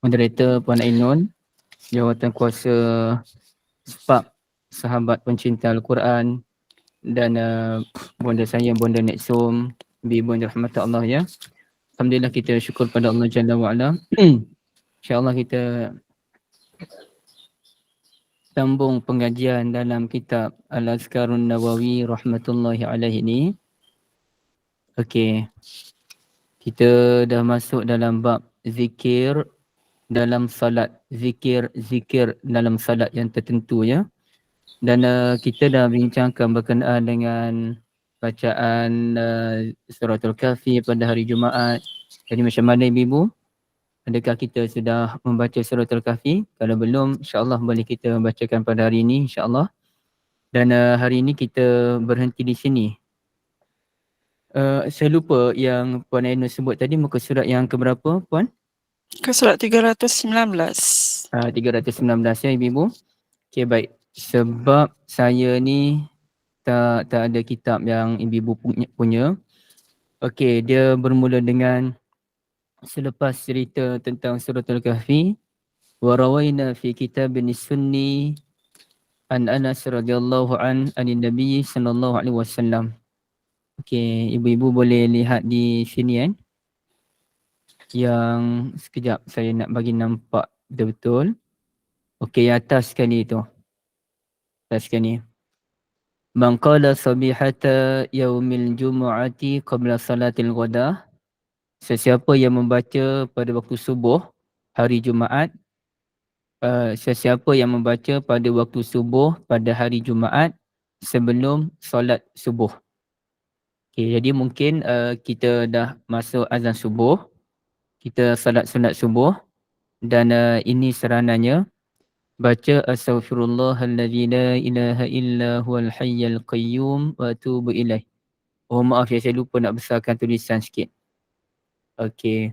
Moderator Puan Ainun, Jawatan Kuasa SPAK, Sahabat Pencinta Al-Quran, dan bonda saya, bonda Nexum, ibu yang dirahmati Allah ya. Alhamdulillah kita syukur pada Allah Jalla wa'ala. InsyaAllah kita sambung pengajian dalam kitab Al-Azkarun Nawawi rahmatullahi alaihi ini. Okey. Kita dah masuk dalam bab zikir dalam salat, zikir dalam salat yang tertentu ya. Dan kita dah bincangkan berkenaan dengan bacaan suratul Kahfi pada hari Jumaat. Jadi macam mana ibu-ibu? Adakah kita sudah membaca suratul Kahfi? Kalau belum, insya-Allah boleh kita bacakan pada hari ini insya-Allah. Dan hari ini kita berhenti di sini. Saya lupa yang Puan Ainul sebut tadi muka surat yang keberapa Puan? Ke surat 319. 319 ya ibu-ibu. Okey baik. Sebab saya ni tak ada kitab yang ibu-ibu punya. Okey, dia bermula dengan selepas cerita tentang suratul Kahfi. Wa rawaina fi kitabin sunni an Anas radhiyallahu anin Nabi sallallahu alaihi wasallam. Okey, ibu-ibu boleh lihat di sini kan. Yang sekejap saya nak bagi nampak betul-betul. Okey, atas sekali tu. Atas sekali. Man qala sabihata yaumil jumu'ati qabla salatil ghadah. Sesiapa yang membaca pada waktu subuh hari Jumaat. Sesiapa yang membaca pada waktu subuh pada hari Jumaat sebelum solat subuh. Okay, jadi mungkin kita dah masuk azan subuh. Kita solat sunat subuh. Dan ini serananya. Baca astaghfirullahalladzi la ilaha illa huwal hayyul qayyum wa atubu ilaih. Oh maaf ya, saya lupa nak besarkan tulisan sikit. Okey.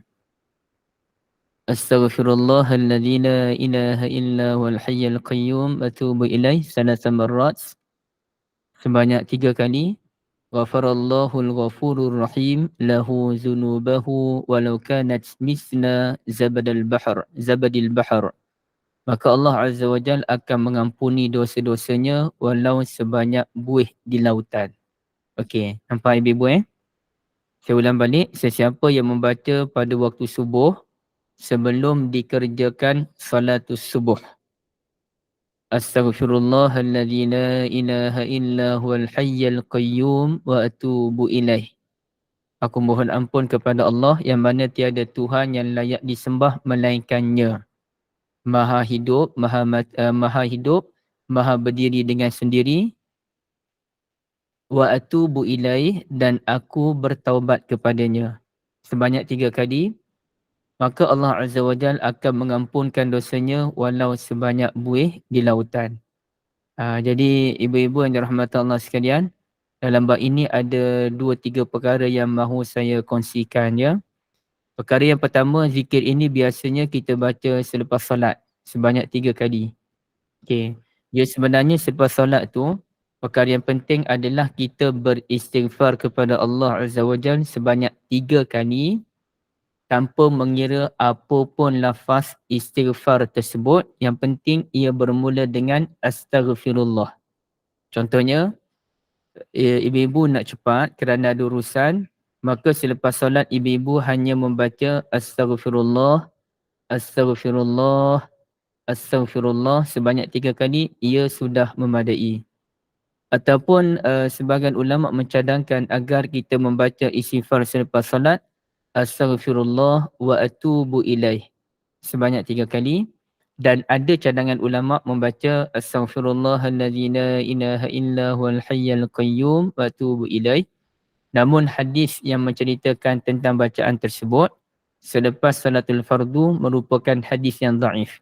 Astaghfirullahalladzi la ilaha illa huwal hayyul qayyum wa atubu ilaih salasa marrat. Sebanyak 3 kali. Ghafarallahul ghafurur rahim lahu zunubahu walau kanat misla zabadil bahr. Maka Allah Azza wa Jal akan mengampuni dosa-dosanya walau sebanyak buih di lautan. Okey, nampak ibu-ibu Saya ulang balik, sesiapa yang membaca pada waktu subuh sebelum dikerjakan salatus subuh. Astaghfirullahalladzi la ilaha illa huwal hayyul qayyum wa atubu ilaih. Aku mohon ampun kepada Allah yang mana tiada Tuhan yang layak disembah melainkannya. Maha hidup, maha berdiri dengan sendiri. Wa atubu ilaih, dan aku bertaubat kepadanya. Sebanyak 3 kali. Maka Allah Azza wa Jal akan mengampunkan dosanya walau sebanyak buih di lautan. Jadi ibu-ibu yang dirahmati Allah sekalian, dalam bab ini ada 2-3 perkara yang mahu saya kongsikan ya. Perkara yang pertama, zikir ini biasanya kita baca selepas solat sebanyak 3 kali. Okey. Ya sebenarnya selepas solat tu, perkara yang penting adalah kita beristighfar kepada Allah Azza wa Jal sebanyak 3 kali tanpa mengira apa pun lafaz istighfar tersebut. Yang penting ia bermula dengan astaghfirullah. Contohnya, ibu-ibu nak cepat kerana ada urusan, maka selepas solat ibu-ibu hanya membaca astaghfirullah, astaghfirullah, astaghfirullah sebanyak 3 kali, ia sudah memadai. Ataupun sebahagian ulama mencadangkan agar kita membaca istighfar selepas solat, astaghfirullah wa atubu ilaih sebanyak 3 kali. Dan ada cadangan ulama membaca astaghfirullahalladzi la ilaha illa huwal hayyul qayyum wa atubu ilaih. Namun hadis yang menceritakan tentang bacaan tersebut selepas salatul fardu merupakan hadis yang dhaif.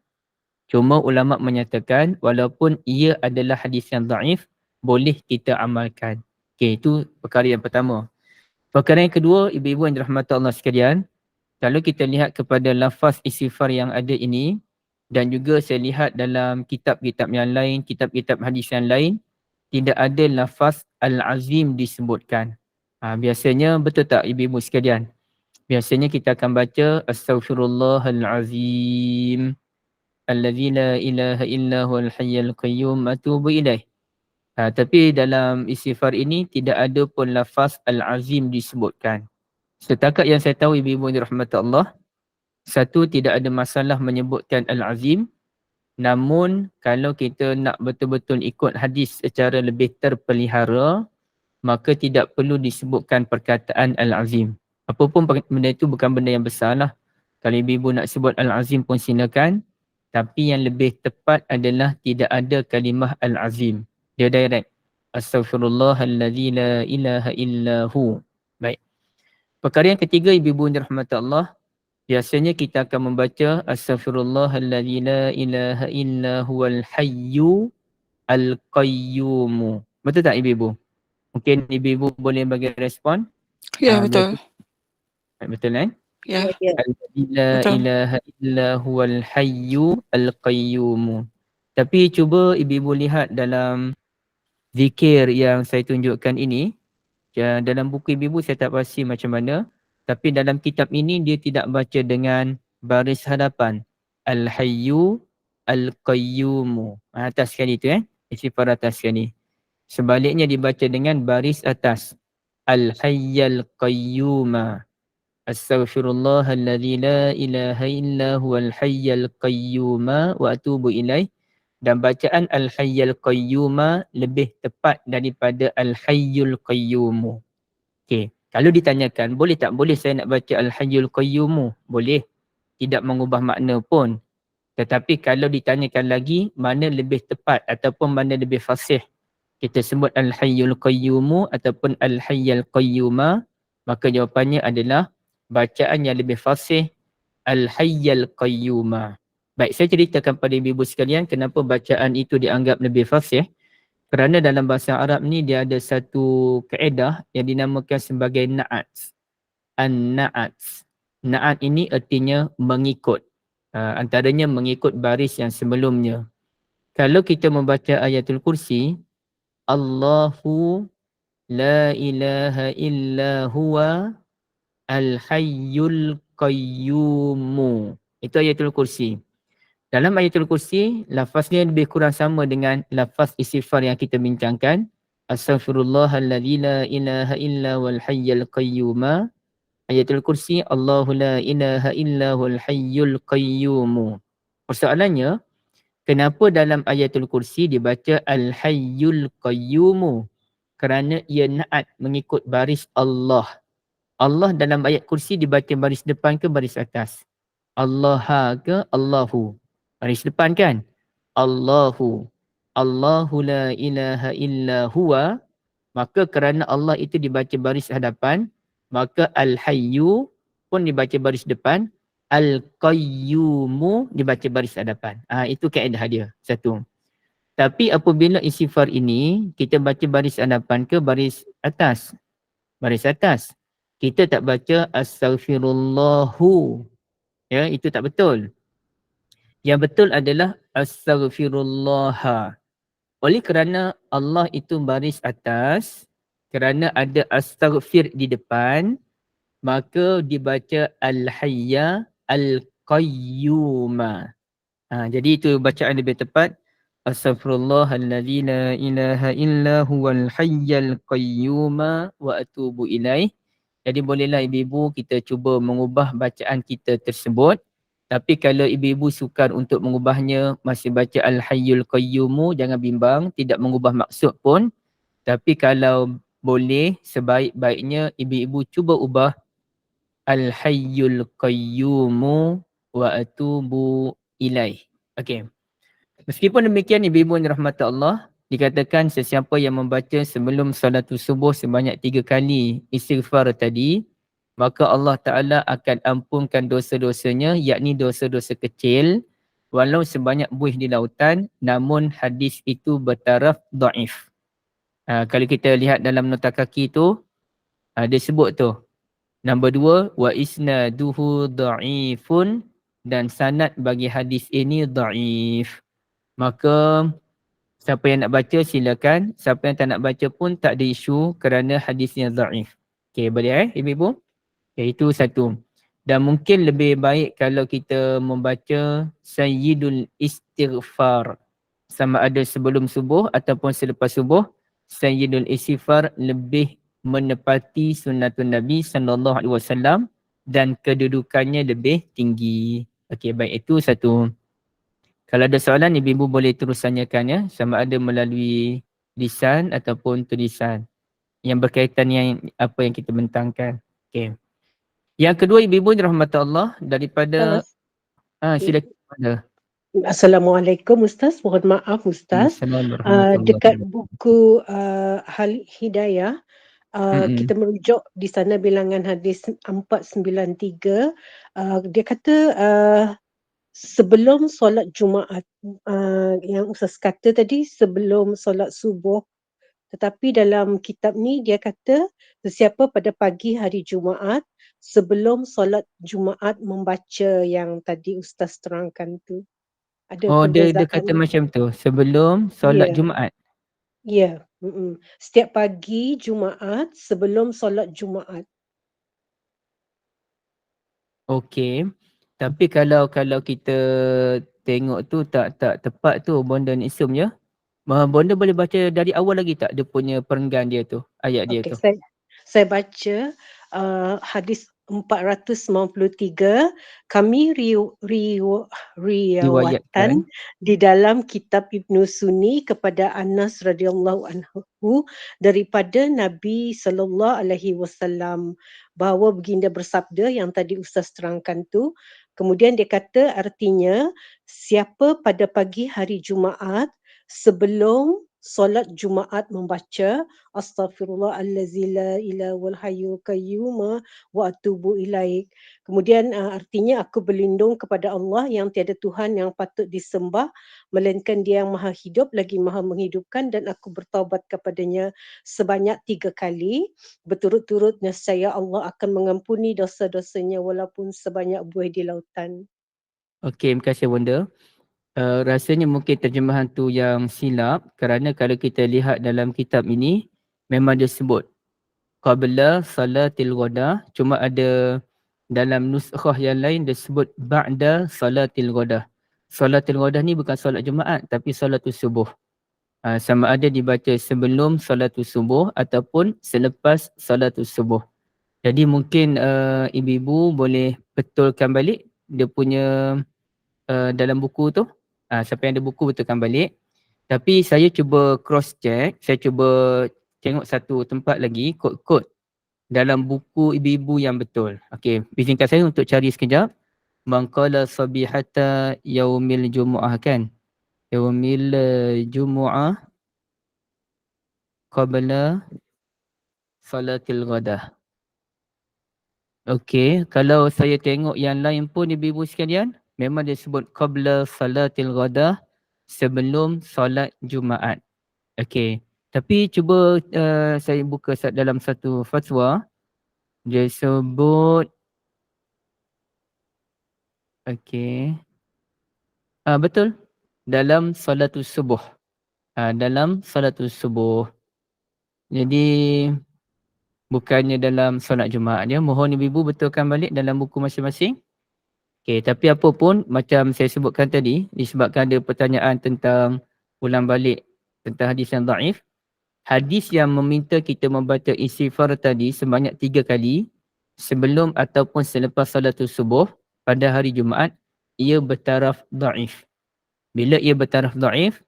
Cuma ulama menyatakan walaupun ia adalah hadis yang dhaif, boleh kita amalkan. Okey, itu perkara yang pertama. Perkara yang kedua, ibu-ibu yang dirahmati Allah sekalian, kalau kita lihat kepada lafaz istighfar yang ada ini, dan juga saya lihat dalam kitab-kitab yang lain, kitab-kitab hadis yang lain, tidak ada lafaz al-azim disebutkan. Biasanya betul tak ibu-ibu sekalian? Biasanya kita akan baca Astaghfirullahalazim Alladzi la ilaha illa huwal hayyul qayyum atubu ilaih. Tapi dalam istighfar ini tidak ada pun lafaz al-azim disebutkan. Setakat yang saya tahu ibu-ibu yang dirahmati Allah, satu, tidak ada masalah menyebutkan al-azim. Namun kalau kita nak betul-betul ikut hadis secara lebih terpelihara, maka tidak perlu disebutkan perkataan al-azim. Apapun benda itu bukan benda yang besar lah. Kalau ibu-ibu nak sebut al-azim pun silakan. Tapi yang lebih tepat adalah tidak ada kalimah al-azim. Dia direct. Astaghfirullahalladzi la ilaha illahu. Baik. Perkara yang ketiga ibu-ibu yang dirahmati Allah, biasanya kita akan membaca Astaghfirullahalladzi la ilaha illahuwal hayyu al-qayyum. Betul tak ibu-ibu? Mungkin ibu-ibu boleh bagi respon. Ya, betul. Betul kan? Ya, La betul. ilaha illahuwal hayyu al-qayyum. Tapi cuba ibu-ibu lihat dalam zikir yang saya tunjukkan ini. Dalam buku ibu-ibu saya tak pasti macam mana. Tapi dalam kitab ini dia tidak baca dengan baris hadapan. Al-hayyu al-qayyum. Atas sekali tu Istighfar atas sekali. Sebaliknya dibaca dengan baris atas. Al-hayyal qayyuma. Astaghfirullahalladzi la ilaha illa huwal hayyal qayyuma wa atubu ilaih. Dan bacaan al-hayyal qayyuma lebih tepat daripada al-hayyul qayyumu. Okey, kalau ditanyakan boleh tak boleh saya nak baca al-hayyul qayyumu? Boleh. Tidak mengubah makna pun. Tetapi kalau ditanyakan lagi mana lebih tepat ataupun mana lebih fasih, kita sebut al-hayyul qayyumu ataupun al-hayyal qayyuma, maka jawapannya adalah bacaan yang lebih fasih al-hayyal qayyuma. Baik, saya ceritakan pada ibu-ibu sekalian kenapa bacaan itu dianggap lebih fasih. Kerana dalam bahasa Arab ni dia ada satu kaedah yang dinamakan sebagai na'at. An-na'at. Na'at ini artinya mengikut. Antaranya mengikut baris yang sebelumnya. Kalau kita membaca ayatul kursi, Allahu la ilaha illa huwa al-hayyul qayyumu. Itu ayatul kursi. Dalam ayatul kursi, lafaznya lebih kurang sama dengan lafaz istighfar yang kita bincangkan. Astaghfirullahalladzi la ilaha illa wal hayyul qayyuma. Ayatul kursi, Allahu la ilaha illa wal hayyul qayyumu. Persoalannya, kenapa dalam ayatul kursi dibaca al-hayyul qayyumu? Kerana ia naat mengikut baris Allah. Allah dalam ayat kursi dibaca baris depan ke baris atas? Allah ke Allahu? Baris depan kan? Allahu. Allahu la ilaha illa huwa. Maka kerana Allah itu dibaca baris hadapan, maka al-hayyu pun dibaca baris depan, al-qayyumu dibaca baris hadapan. Itu kaedah dia. Satu. Tapi apabila istighfar ini, kita baca baris hadapan ke baris atas? Baris atas. Kita tak baca astaghfirullahu. Ya, itu tak betul. Yang betul adalah astaghfirullaha. Oleh kerana Allah itu baris atas, kerana ada astaghfir di depan, maka dibaca al-hayya al-qayyuma. Jadi itu bacaan lebih tepat. Astaghfirullahalladzi la ilaha illa huwal hayyal qayyuma wa atubu ilaih. Jadi bolehlah ibu-ibu kita cuba mengubah bacaan kita tersebut. Tapi kalau ibu-ibu sukar untuk mengubahnya, masih baca al-hayyul qayyumu, jangan bimbang, tidak mengubah maksud pun. Tapi kalau boleh, sebaik-baiknya ibu-ibu cuba ubah al-hayyul qayyumu wa atubu ilaih. Okey. Meskipun demikian ibu-ibu yang dirahmati Allah, dikatakan sesiapa yang membaca sebelum salatul subuh sebanyak 3 kali istighfar tadi, maka Allah Ta'ala akan ampunkan dosa-dosanya, yakni dosa-dosa kecil, walau sebanyak buih di lautan, namun hadis itu bertaraf dhaif. Kalau kita lihat dalam nota kaki tu, dia sebut tu. Nombor 2, wa isnaduhu dha'ifun, dan sanad bagi hadis ini dhaif. Maka siapa yang nak baca silakan, siapa yang tak nak baca pun tak ada isu kerana hadisnya dhaif. Okey, boleh ibu-ibu? Okay, itu satu. Dan mungkin lebih baik kalau kita membaca Sayyidul Istighfar. Sama ada sebelum subuh ataupun selepas subuh. Sayyidul Istighfar lebih menepati sunnatun Nabi SAW dan kedudukannya lebih tinggi. Okey, baik, itu satu. Kalau ada soalan, ibu-ibu boleh terus tanyakan ya, sama ada melalui lisan ataupun tulisan yang berkaitan yang apa yang kita bentangkan. Okey. Yang kedua, ibu-ibu dirahmati Allah, daripada silakan. Ada. Assalamualaikum Ustaz, mohon maaf Ustaz. Assalamualaikum warahmatullahi Dekat wabarakatuh. buku Hal Hidayah, kita Mm-mm. merujuk di sana bilangan hadis 493, dia kata sebelum solat Jumaat, yang Ustaz kata tadi sebelum solat subuh, tetapi dalam kitab ni dia kata sesiapa pada pagi hari Jumaat sebelum solat Jumaat membaca yang tadi Ustaz terangkan tu. Ada Oh, dia perbezaan. kata macam tu, sebelum solat Ya, Jumaat. ya. Setiap pagi Jumaat sebelum solat Jumaat. Okey. Tapi kalau kita tengok tu tak tepat tu Bonda Niksum ya. Bonda boleh baca dari awal lagi tak dia punya perenggan dia tu, ayat dia Okey, tu. saya baca hadis 493, kami riwayatkan Riwayatkan. di dalam kitab Ibnu Sunni kepada Anas radhiyallahu anhu daripada Nabi sallallahu alaihi wasallam bahawa baginda bersabda yang tadi Ustaz terangkan tu. Kemudian dia kata artinya siapa pada pagi hari Jumaat sebelum solat Jumaat membaca Astaghfirullahalladzi la ilaha wal hayyul qayyum wa atubu ilaik. Kemudian artinya aku berlindung kepada Allah yang tiada Tuhan yang patut disembah melainkan Dia yang Maha Hidup lagi Maha Menghidupkan, dan aku bertaubat kepadanya sebanyak 3 kali berturut-turut, nescaya Allah akan mengampuni dosa-dosanya walaupun sebanyak buih di lautan. Okey, terima kasih Bonda. Rasanya mungkin terjemahan tu yang silap kerana kalau kita lihat dalam kitab ini memang dia sebut qabla salatil ghada, cuma ada dalam nuskhah yang lain dia sebut ba'da salatil ghada. Salatil ghada ni bukan solat Jumaat tapi solatus subuh. Sama ada dibaca sebelum solatus subuh ataupun selepas solatus subuh. Jadi mungkin ibu-ibu boleh betulkan balik dia punya dalam buku tu. Siapa yang ada buku betulkan balik. Tapi saya cuba cross check, saya cuba tengok satu tempat lagi kod-kod dalam buku ibu-ibu yang betul. Okey, izinkan saya untuk cari sekejap. Mangqala sabihata yaumil jumu'ah kan? Yaumil jumu'ah qabla salatil ghadah. Okey, kalau saya tengok yang lain pun ibu-ibu sekalian, memang dia sebut qabla salatil ghadah, sebelum solat Jumaat. Okey. Tapi cuba saya buka dalam satu fatwa. Dia sebut, okey. Betul. Dalam salatus subuh. Dalam salatus subuh. Jadi bukannya dalam solat Jumaat dia. Mohon ibu-ibu betulkan balik dalam buku masing-masing. Okey, tapi apa pun macam saya sebutkan tadi, disebabkan ada pertanyaan tentang ulang balik tentang hadis yang daif. Hadis yang meminta kita membaca istighfar tadi sebanyak 3 kali sebelum ataupun selepas salatul subuh pada hari Jumaat, ia bertaraf daif. Bila ia bertaraf daif,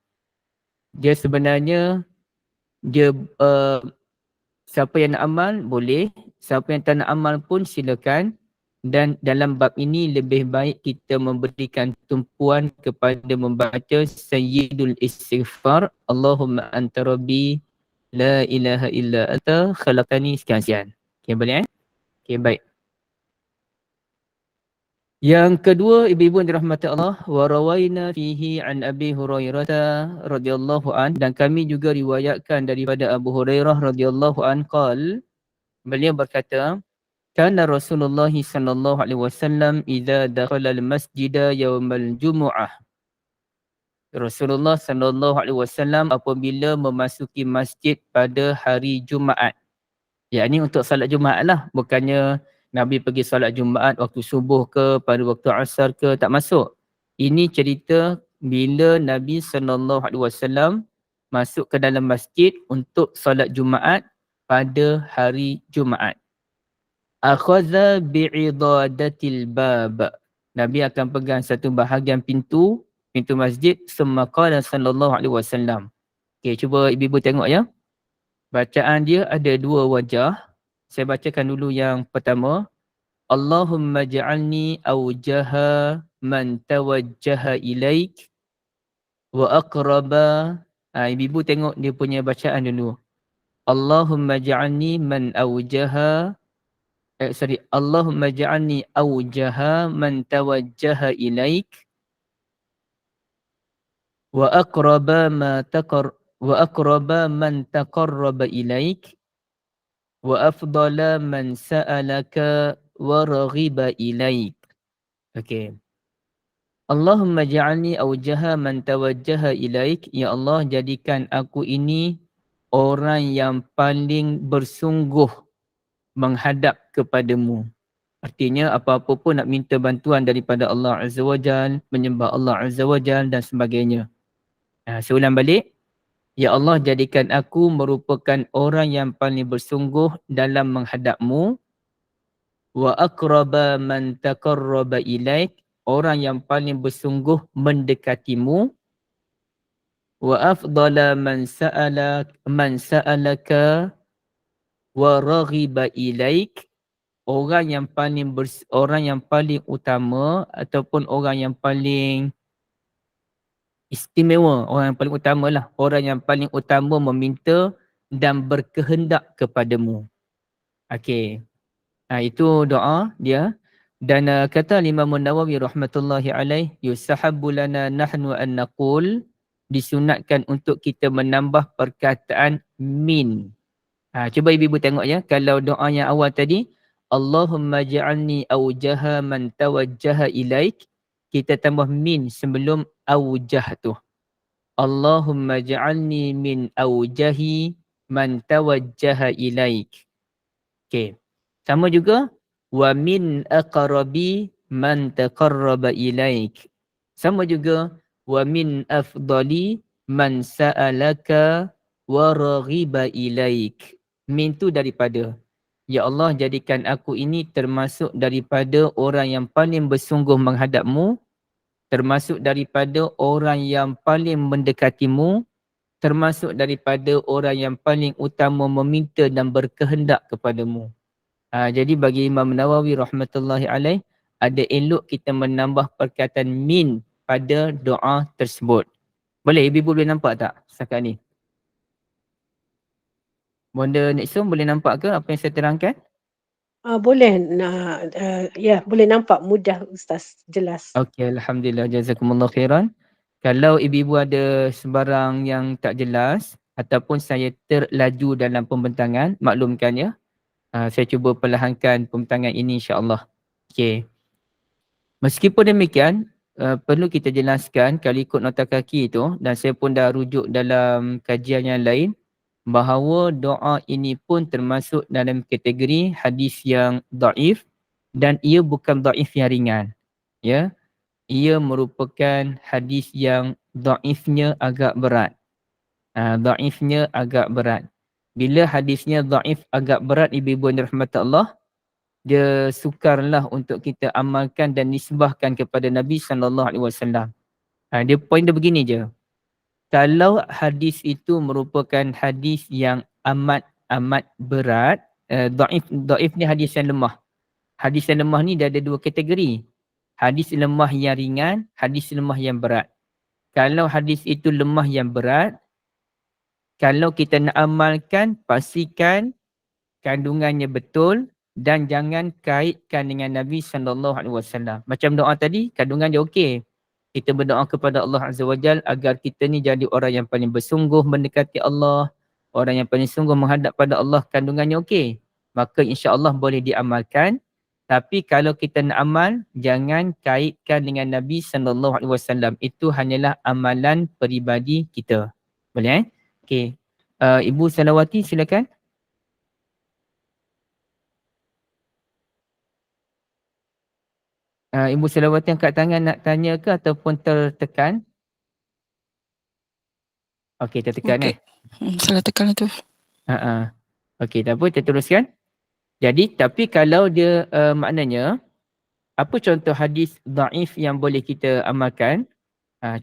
dia sebenarnya dia siapa yang nak amal boleh, siapa yang tak nak amal pun silakan. Dan dalam bab ini lebih baik kita memberikan tumpuan kepada membaca Sayyidul Istighfar, Allahumma anta rabbi la ilaha illa anta khalaqani, sekian. Okay, boleh Okay, baik. Yang kedua, ibu-ibu yang dirahmati Allah, wa rawaina fihi an Abi Hurairah radhiyallahu an, dan kami juga riwayatkan daripada Abu Hurairah radhiyallahu an qal, beliau berkata, kana Rasulullah sallallahu alaihi wasallam idza dakhala al-masjid yaumal jumu'ah. Rasulullah sallallahu alaihi wasallam apabila memasuki masjid pada hari Jumaat. Ya, ini untuk salat Jumaat lah, bukannya Nabi pergi solat Jumaat waktu subuh ke, pada waktu asar ke, tak masuk. Ini cerita bila Nabi SAW masuk ke dalam masjid untuk solat Jumaat pada hari Jumaat. Akhadha bi'idadatil bab. Nabi akan pegang satu bahagian pintu masjid, summa qala sallallahu alaihi wasallam. Okey, cuba ibu-ibu tengok ya. Bacaan dia ada dua wajah. Saya bacakan dulu yang pertama. Allahumma ja'alni awjaha man tawajjaha ilaik wa aqraba. Ibu-ibu tengok dia punya bacaan dulu. Allahumma ja'alni man awjaha Allahumma ja'alni awjaha man tawajjaha ilaik wa aqraba man taqarraba ilaik wa afdala man sa'alaka wa raghiba ilaik. Okey. Allahumma ja'alni awjaha man tawajjaha ilaik. Ya Allah, jadikan aku ini orang yang paling bersungguh menghadap kepadamu. Artinya apa-apa pun nak minta bantuan daripada Allah Azza wa Jal, menyembah Allah Azza wa Jal dan sebagainya. Saya ulang balik. Ya Allah, jadikan aku merupakan orang yang paling bersungguh dalam menghadapmu. Wa aqraba man taqarraba ilaik. Orang yang paling bersungguh mendekatimu. Wa afdala man sa'alaka wa raghiba ilaik. Orang yang paling utama ataupun orang yang paling istimewa, orang yang paling utama lah, orang yang paling utama meminta dan berkehendak kepadamu. Okey. Itu doa dia. Dan kata Imam Nawawi rahmatullahi alaih, yusahabbu lana nahnu an naqul, disunatkan untuk kita menambah perkataan min. Cuba ibu-ibu tengok ya, kalau doa yang awal tadi, Allahumma ja'alni awjaha man tawajjaha ilaik, kita tambah min sebelum awjah tu. Allahumma ja'alni min awjahi man tawajjaha ilaik. Okey. Sama juga, wa min aqrabi man taqarraba ilaik. Sama juga, wa min afdali man sa'alaka wa raghiba ilaik. Min tu daripada. Ya Allah, jadikan aku ini termasuk daripada orang yang paling bersungguh menghadapmu, termasuk daripada orang yang paling mendekatimu, termasuk daripada orang yang paling utama meminta dan berkehendak kepadamu. Jadi bagi Imam Nawawi rahmatullahi alaih, ada elok kita menambah perkataan min pada doa tersebut. Boleh? Ibu boleh nampak tak setakat ni? Bonda Nixon boleh nampak ke apa yang saya terangkan? Boleh. Ya, boleh nampak mudah Ustaz, jelas. Okey, alhamdulillah, jazakumullah khairan. Kalau ibu-ibu ada sebarang yang tak jelas ataupun saya terlaju dalam pembentangan, maklumkan ya. Saya cuba perlahankan pembentangan ini insya-Allah. Okey. Meskipun demikian, perlu kita jelaskan kalau ikut nota kaki itu, dan saya pun dah rujuk dalam kajian yang lain, bahawa doa ini pun termasuk dalam kategori hadis yang daif, dan ia bukan daif yang ringan. Ya, ia merupakan hadis yang daifnya agak berat. Daifnya agak berat. Bila hadisnya daif agak berat, ibu-ibu yang dirahmati Allah, dia sukarlah untuk kita amalkan dan nisbahkan kepada Nabi SAW. Dia poin dia begini je. Kalau hadis itu merupakan hadis yang amat berat, daif ni hadis yang lemah. Hadis yang lemah ni dia ada dua kategori. Hadis lemah yang ringan, hadis lemah yang berat. Kalau hadis itu lemah yang berat, kalau kita nak amalkan, pastikan kandungannya betul dan jangan kaitkan dengan Nabi SAW. Macam doa tadi, kandungan dia okey. Kita berdoa kepada Allah Azza wa Jal agar kita ni jadi orang yang paling bersungguh mendekati Allah, orang yang paling sungguh menghadap pada Allah, kandungannya okey. Maka insya-Allah boleh diamalkan. Tapi kalau kita nak amal, jangan kaitkan dengan Nabi SAW. Itu hanyalah amalan peribadi kita. Boleh Okey. Ibu Salawati silakan. Ibu Selawati angkat tangan nak tanya ke ataupun tertekan? Okey, tertekan Okey. Salah tekan itu. Okey, tak apa, kita teruskan. Jadi, tapi kalau dia maknanya, apa contoh hadis daif yang boleh kita amalkan?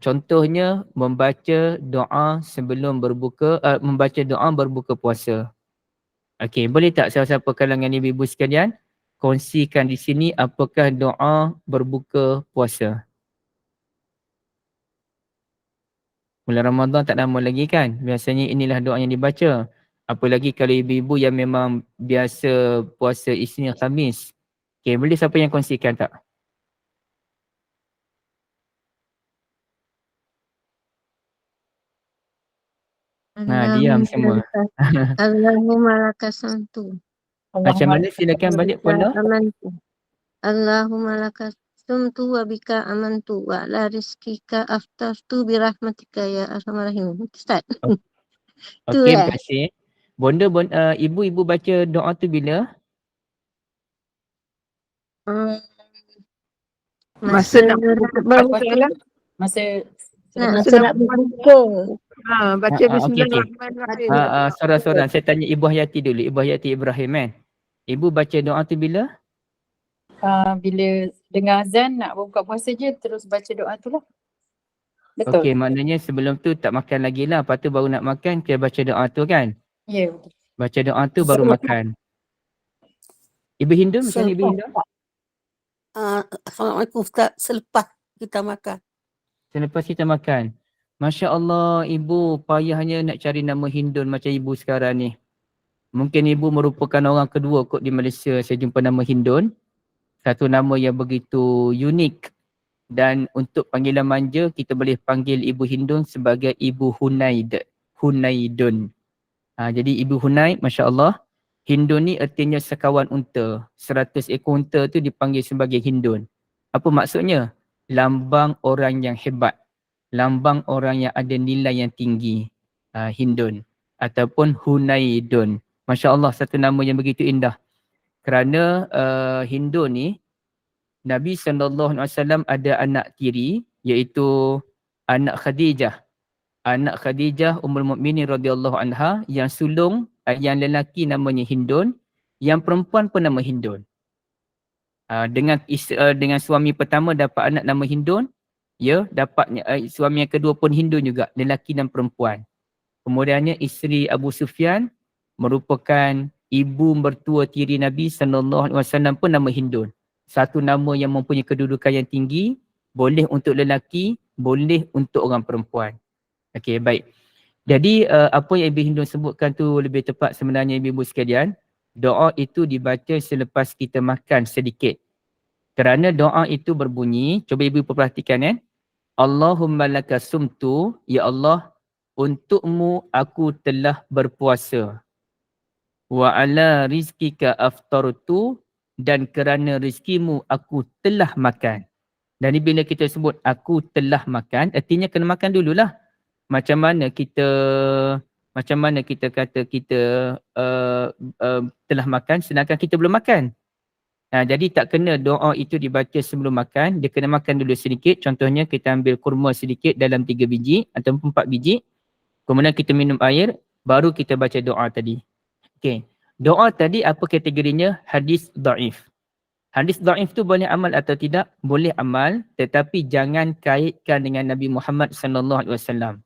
Contohnya membaca doa sebelum berbuka, membaca doa berbuka puasa. Okey, boleh tak siapa-siapa kalangan ibu-ibu sekalian kongsikan di sini apakah doa berbuka puasa? Bulan Ramadan tak lama lagi kan? Biasanya inilah doa yang dibaca. Apalagi kalau ibu-ibu yang memang biasa puasa Isnin Khamis. Okey, boleh siapa yang kongsikan tak? Diam semua. Allahumma lakasantu. Macam mana? Silakan balik Puan Nur. Amantu. Allahumma lakasantu wa bika amantu wa ala rizkika aftartu birahmatika ya arhamar rahim. Ustaz. Okey, terima kasih. Bonda, ibu-ibu baca doa tu bila? Masa nak berbuka. Masa nak berbuka. Baca bismillahirrahmanirrahim. Sorang-sorang. Saya tanya Ibu Hayati dulu. Ibu Hayati Ibrahim kan? Ibu baca doa tu bila? bila dengar azan nak buka puasa je terus baca doa tu lah. Betul. Okey, maknanya sebelum tu tak makan lagi lah. Lepas tu baru nak makan, kita baca doa tu kan? Ya, betul. Baca doa tu baru makan. Ibu Hindu, macam mana Ibu Hindu? Assalamualaikum Ustaz. Selepas kita makan. Selepas kita makan. Masya Allah, ibu payahnya nak cari nama Hindun macam ibu sekarang ni. Mungkin ibu merupakan orang kedua kot di Malaysia saya jumpa nama Hindun. Satu nama yang begitu unik. Dan untuk panggilan manja, kita boleh panggil Ibu Hindun sebagai Ibu Hunaid. Hunaidun. Jadi Ibu Hunaid, Masya Allah. Hindun ni artinya sekawan unta. 100 ekor unta tu dipanggil sebagai Hindun. Apa maksudnya? Lambang orang yang hebat. Lambang orang yang ada nilai yang tinggi. Hindun. Ataupun Hunaidun. Masya Allah, satu nama yang begitu indah. Kerana Hindun ni, Nabi SAW ada anak tiri, iaitu anak Khadijah. Anak Khadijah Ummul Mukminin radhiyallahu anha yang sulung, yang lelaki namanya Hindun, yang perempuan pun nama Hindun. Dengan suami pertama dapat anak nama Hindun, dapatnya suami yang kedua pun Hindun juga, lelaki dan perempuan. Kemudiannya isteri Abu Sufyan merupakan ibu mertua tiri Nabi SAW pun nama Hindun. Satu nama yang mempunyai kedudukan yang tinggi, boleh untuk lelaki, boleh untuk orang perempuan. Okey, baik. Jadi apa yang Ibu Hindun sebutkan tu lebih tepat sebenarnya ibu-ibu sekalian. Doa itu dibaca selepas kita makan sedikit. Kerana doa itu berbunyi, cuba ibu perhatikan Allahumma laka sumtu, ya Allah, untukmu aku telah berpuasa. Wa ala rizkika aftartu, dan kerana rizkimu aku telah makan. Dan bila kita sebut aku telah makan, artinya kena makan dululah. Macam mana kita kata kita telah makan sedangkan kita belum makan. Jadi tak kena doa itu dibaca sebelum makan, dia kena makan dulu sedikit. Contohnya kita ambil kurma sedikit dalam 3 biji atau 4 biji. Kemudian kita minum air, baru kita baca doa tadi. Okey. Doa tadi apa kategorinya? Hadis daif. Hadis daif tu boleh amal atau tidak? Boleh amal, tetapi jangan kaitkan dengan Nabi Muhammad SAW.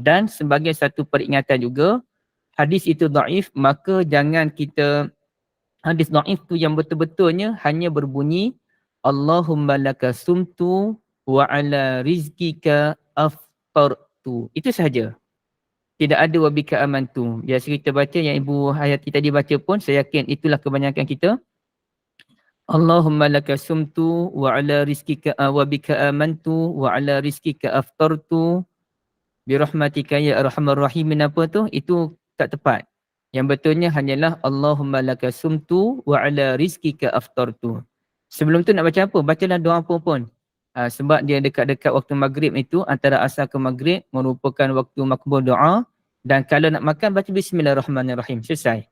Dan sebagai satu peringatan juga, hadis itu daif, maka jangan kita, hadis daif tu yang betul-betulnya hanya berbunyi Allahumma laka sumtu wa ala rizkika aftartu. Itu sahaja. Tidak ada wabika amantu. Biasa kita baca yang Ibu Hayati tadi baca pun, saya yakin itulah kebanyakan kita. Allahumma laka sumtu wa ala rizkika wabika amantu wa ala rizkika aftartu birahmatika ya arhamar rahimin. Apa tu? Itu tak tepat. Yang betulnya hanyalah Allahumma laka sumtu wa ala rizkika aftartu. Sebelum tu nak baca apa? Bacalah doa apa pun. Sebab dia dekat-dekat waktu maghrib itu, antara asar ke maghrib merupakan waktu makbul doa. Dan kalau nak makan, baca bismillahirrahmanirrahim. Selesai.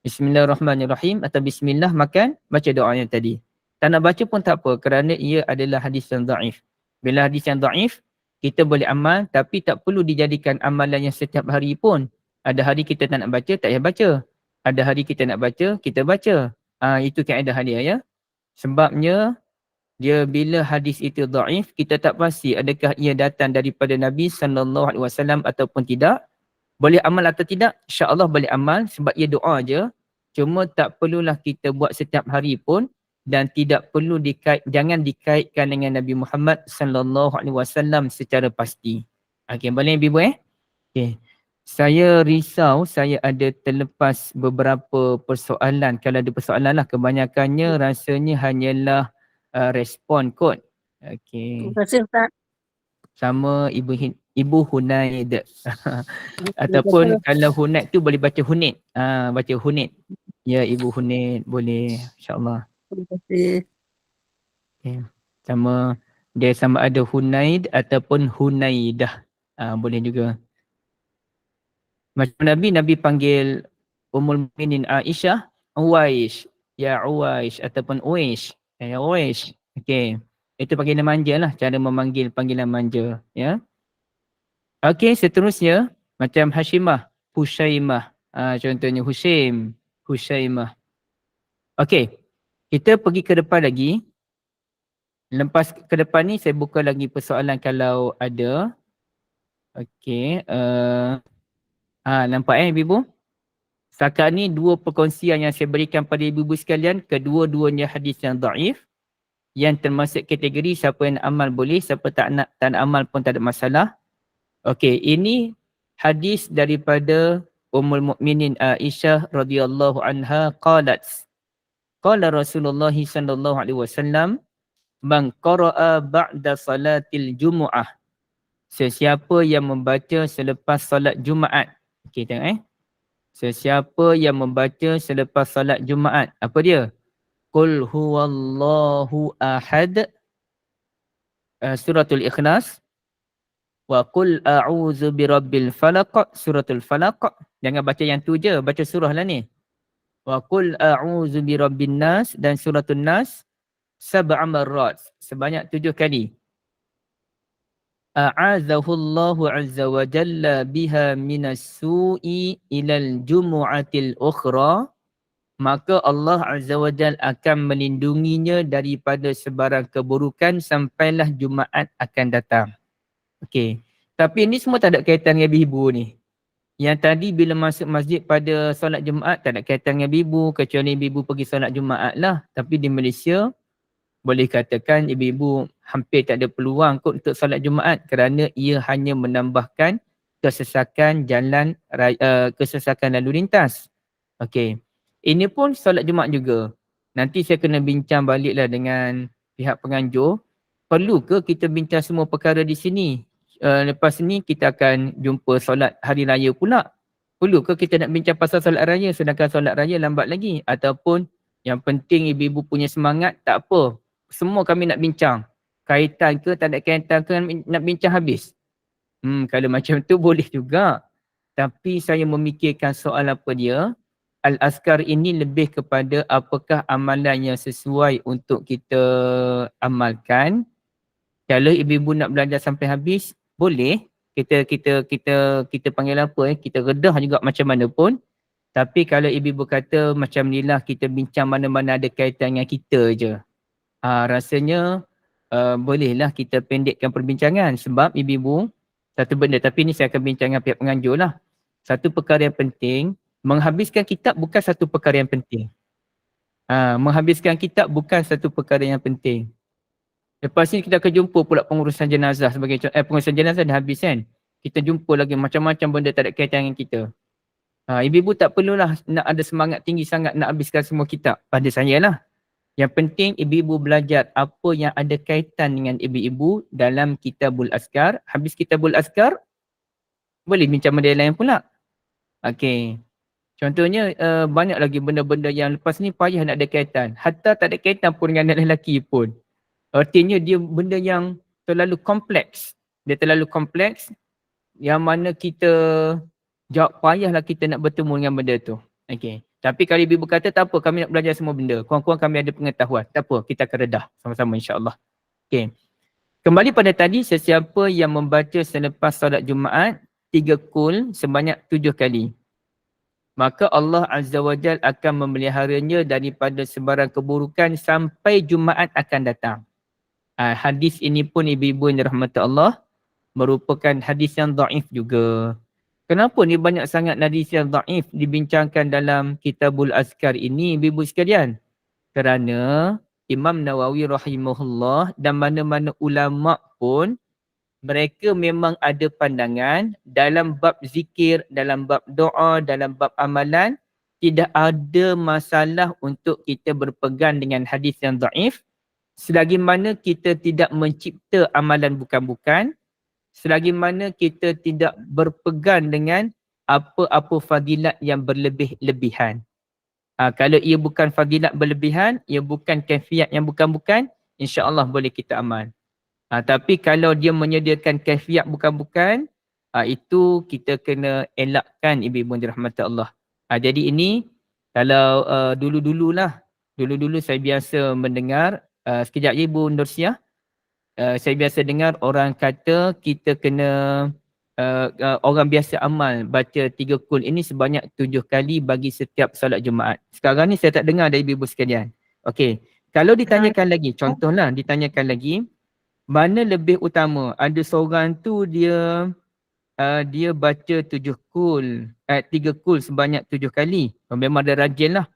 Bismillahirrahmanirrahim atau bismillah makan, baca doa yang tadi. Tak nak baca pun tak apa kerana ia adalah hadis yang dhaif. Bila hadis yang dhaif, kita boleh amal tapi tak perlu dijadikan amalan yang setiap hari pun. Ada hari kita tak nak baca, tak payah baca. Ada hari kita nak baca, kita baca. Itu kaedah dia ya. Sebabnya dia bila hadis itu dhaif, kita tak pasti adakah ia datang daripada Nabi SAW ataupun tidak. Boleh amal atau tidak? InsyaAllah boleh amal sebab ia doa je. Cuma tak perlulah kita buat setiap hari pun dan tidak perlu jangan dikaitkan dengan Nabi Muhammad SAW secara pasti. Okey, boleh Ibu Okey. Saya risau saya ada terlepas beberapa persoalan. Kalau ada persoalan lah, kebanyakannya rasanya hanyalah respon kot. Okey. Terima kasih Ustaz. Sama Ibu Hunaid. Ataupun kalau Hunaid tu boleh baca Hunid. Baca Hunid. Ya, Ibu Hunid boleh, insyaAllah. Terima kasih. Okay. Sama dia sama ada Hunaid ataupun Hunaidah. Boleh juga. Macam Nabi panggil Ummul Mukminin Aisyah Uwaish. Ya Uwaish ataupun Uwaish. Ya Uwaish. Okey. Itu panggilan manja lah, cara memanggil panggilan manja. Ya. Okey, seterusnya macam Hashimah, Hushaimah. Contohnya Hushaimah. Okey, kita pergi ke depan lagi. Lepas ke depan ni saya buka lagi persoalan kalau ada. Okey, nampak Ibu? Setakat ni dua perkongsian yang saya berikan pada ibu-ibu sekalian, kedua-duanya hadis yang dhaif. Yang termasuk kategori siapa yang amal boleh, siapa tak nak amal pun tak ada masalah. Okey, ini hadis daripada Ummul Mukminin Aisyah radhiyallahu anha qalat. Qala Rasulullah sallallahu alaihi wasallam, man qara'a ba'da salatil jumu'ah. Sesiapa yang membaca selepas solat Jumaat. Okey, tengok Sesiapa yang membaca selepas solat Jumaat. Apa dia? Qul huwallahu ahad. Suratul Ikhlas. Wa qul a'udzu birabbil falaq. Suratul Falaq. Jangan baca yang tu je, baca surah lah ni. Wa qul a'udzu birabbin nas dan suratul Nas sab'a marrat, sebanyak 7 kali. A'adzahullahu azza wa jalla biha minas su'i ilal jumu'atil ukhra. Maka Allah Azza wa Jal akan melindunginya daripada sebarang keburukan sampailah Jumaat akan datang. Okey. Tapi ini semua tak ada kaitan dengan ibu ni. Yang tadi bila masuk masjid pada solat Jumaat tak ada kaitan dengan ibu kecuali ibu pergi solat Jumaat lah. Tapi di Malaysia boleh katakan ibu-ibu hampir tak ada peluang kot untuk solat Jumaat kerana ia hanya menambahkan kesesakan jalan kesesakan lalu lintas. Okey. Ini pun solat Jumaat juga. Nanti saya kena bincang baliklah dengan pihak penganjur. Perlu ke kita bincang semua perkara di sini? Lepas ni kita akan jumpa solat hari raya pula. Perlu ke kita nak bincang pasal solat raya sedangkan solat raya lambat lagi? Ataupun yang penting ibu-ibu punya semangat, tak apa. Semua kami nak bincang. Kaitan ke tak ada kaitan ke nak bincang habis. Kalau macam tu boleh juga. Tapi saya memikirkan soal apa dia. Al-Azkar ini lebih kepada apakah amalan yang sesuai untuk kita amalkan. Kalau ibu-ibu nak belajar sampai habis, boleh. Kita panggil apa kita redah juga macam mana pun. Tapi kalau ibu-ibu kata macam ni lah kita bincang mana-mana ada kaitan dengan kita je. Rasanya bolehlah kita pendekkan perbincangan sebab ibu-ibu satu benda, tapi ni saya akan bincang dengan pihak penganjur lah. Satu perkara yang penting, menghabiskan kitab bukan satu perkara yang penting. Menghabiskan kitab bukan satu perkara yang penting. Lepas ni kita akan jumpa pula pengurusan jenazah sebagai pengurusan jenazah dah habis kan. Kita jumpa lagi macam-macam benda tak ada kaitan dengan kita. Ibu-ibu tak perlulah nak ada semangat tinggi sangat nak habiskan semua kitab. Pada saya lah. Yang penting ibu-ibu belajar apa yang ada kaitan dengan ibu-ibu dalam Kitabul Azkar. Habis Kitabul Azkar, boleh bincang benda lain pula. Okey. Contohnya banyak lagi benda-benda yang lepas ni payah nak ada kaitan. Hatta tak ada kaitan pun dengan anak lelaki pun. Artinya dia benda yang terlalu kompleks. Dia terlalu kompleks yang mana kita payahlah kita nak bertemu dengan benda tu. Okey. Tapi kalau ibu kata tak apa, kami nak belajar semua benda. Kurang-kurang kami ada pengetahuan. Tak apa, kita akan redah sama-sama insya-Allah. Okey. Kembali pada tadi, sesiapa yang membaca selepas solat Jumaat 3 kul sebanyak 7 kali, maka Allah Azza wa Jal akan memeliharanya daripada sebarang keburukan sampai Jumaat akan datang. Hadis ini pun ibu-ibu yang dirahmati Allah merupakan hadis yang dhaif juga. Kenapa ni banyak sangat hadis yang dhaif dibincangkan dalam Kitabul Azkar ini ibu-ibu sekalian? Kerana Imam Nawawi rahimahullah dan mana-mana ulama pun mereka memang ada pandangan dalam bab zikir, dalam bab doa, dalam bab amalan tidak ada masalah untuk kita berpegang dengan hadis yang dhaif selagi mana kita tidak mencipta amalan bukan-bukan, selagi mana kita tidak berpegang dengan apa-apa fadilat yang berlebih-lebihan. Kalau ia bukan fadilat berlebihan, ia bukan kaifiat yang bukan-bukan, insya-Allah boleh kita amal. Tapi kalau dia menyediakan kaifiat bukan-bukan, itu kita kena elakkan ibu-ibu yang dirahmati Allah. Jadi ini kalau dulu-dulu saya biasa mendengar, sekejap je Ibu Nursiah, saya biasa dengar orang kata kita kena orang biasa amal baca 3 kul ini sebanyak 7 kali bagi setiap solat Jumaat. Sekarang ni saya tak dengar dari ibu sekalian. Okey, kalau ditanyakan lagi, contohlah ditanyakan lagi, mana lebih utama? Ada seorang tu dia baca 3 kul sebanyak 7 kali. Memang dia rajin lah.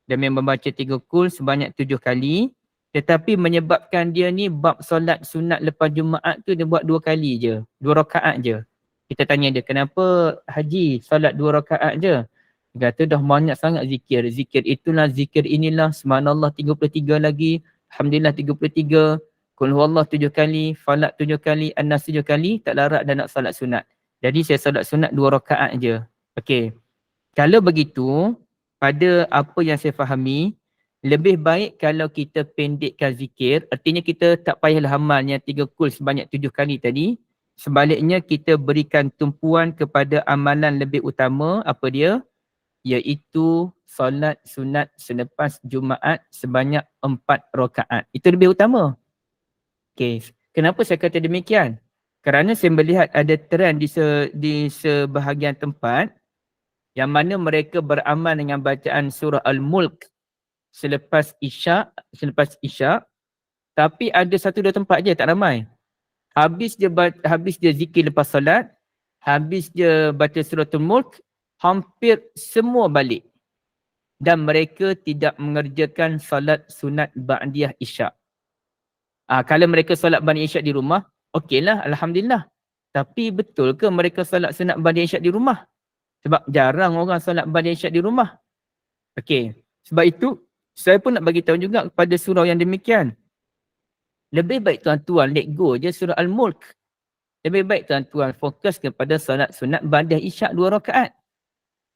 Dia memang baca 3 kul sebanyak 7 kali. Tetapi menyebabkan dia ni bab solat sunat lepas Jumaat tu dia buat 2 kali je. 2 rakaat je. Kita tanya dia, kenapa Haji solat 2 rakaat je? Dia kata dah banyak sangat zikir. Zikir itulah, zikir inilah. Subhanallah 33 lagi. Alhamdulillah 33. Qul huwallah 7 kali. Falak 7 kali. An-Nas 7 kali. Tak larat dan nak solat sunat. Jadi saya solat sunat 2 rakaat je. Okey. Kalau begitu, pada apa yang saya fahami, lebih baik kalau kita pendekkan zikir. Artinya kita tak payahlah amal yang 3 kul sebanyak 7 kali tadi. Sebaliknya kita berikan tumpuan kepada amalan lebih utama, apa dia? Iaitu solat sunat selepas Jumaat sebanyak 4 rakaat. Itu lebih utama. Okey, kenapa saya kata demikian? Kerana saya melihat ada trend di sebahagian tempat yang mana mereka beramal dengan bacaan surah Al-Mulk selepas Isyak, tapi ada 1-2 tempat je, tak ramai. Habis dia zikir lepas solat, habis dia baca surah Al-Mulk, hampir semua balik. Dan mereka tidak mengerjakan solat sunat ba'diyah Isyak. Kalau mereka solat ba'diyah Isyak di rumah, okeylah, alhamdulillah. Tapi betul ke mereka solat sunat ba'diyah Isyak di rumah? Sebab jarang orang solat ba'diyah Isyak di rumah. Okey, sebab itu saya pun nak bagi tahu juga kepada surau yang demikian. Lebih baik tuan-tuan let go je surah Al-Mulk. Lebih baik tuan-tuan fokus kepada solat sunat ba'diyah Isyak 2 rakaat.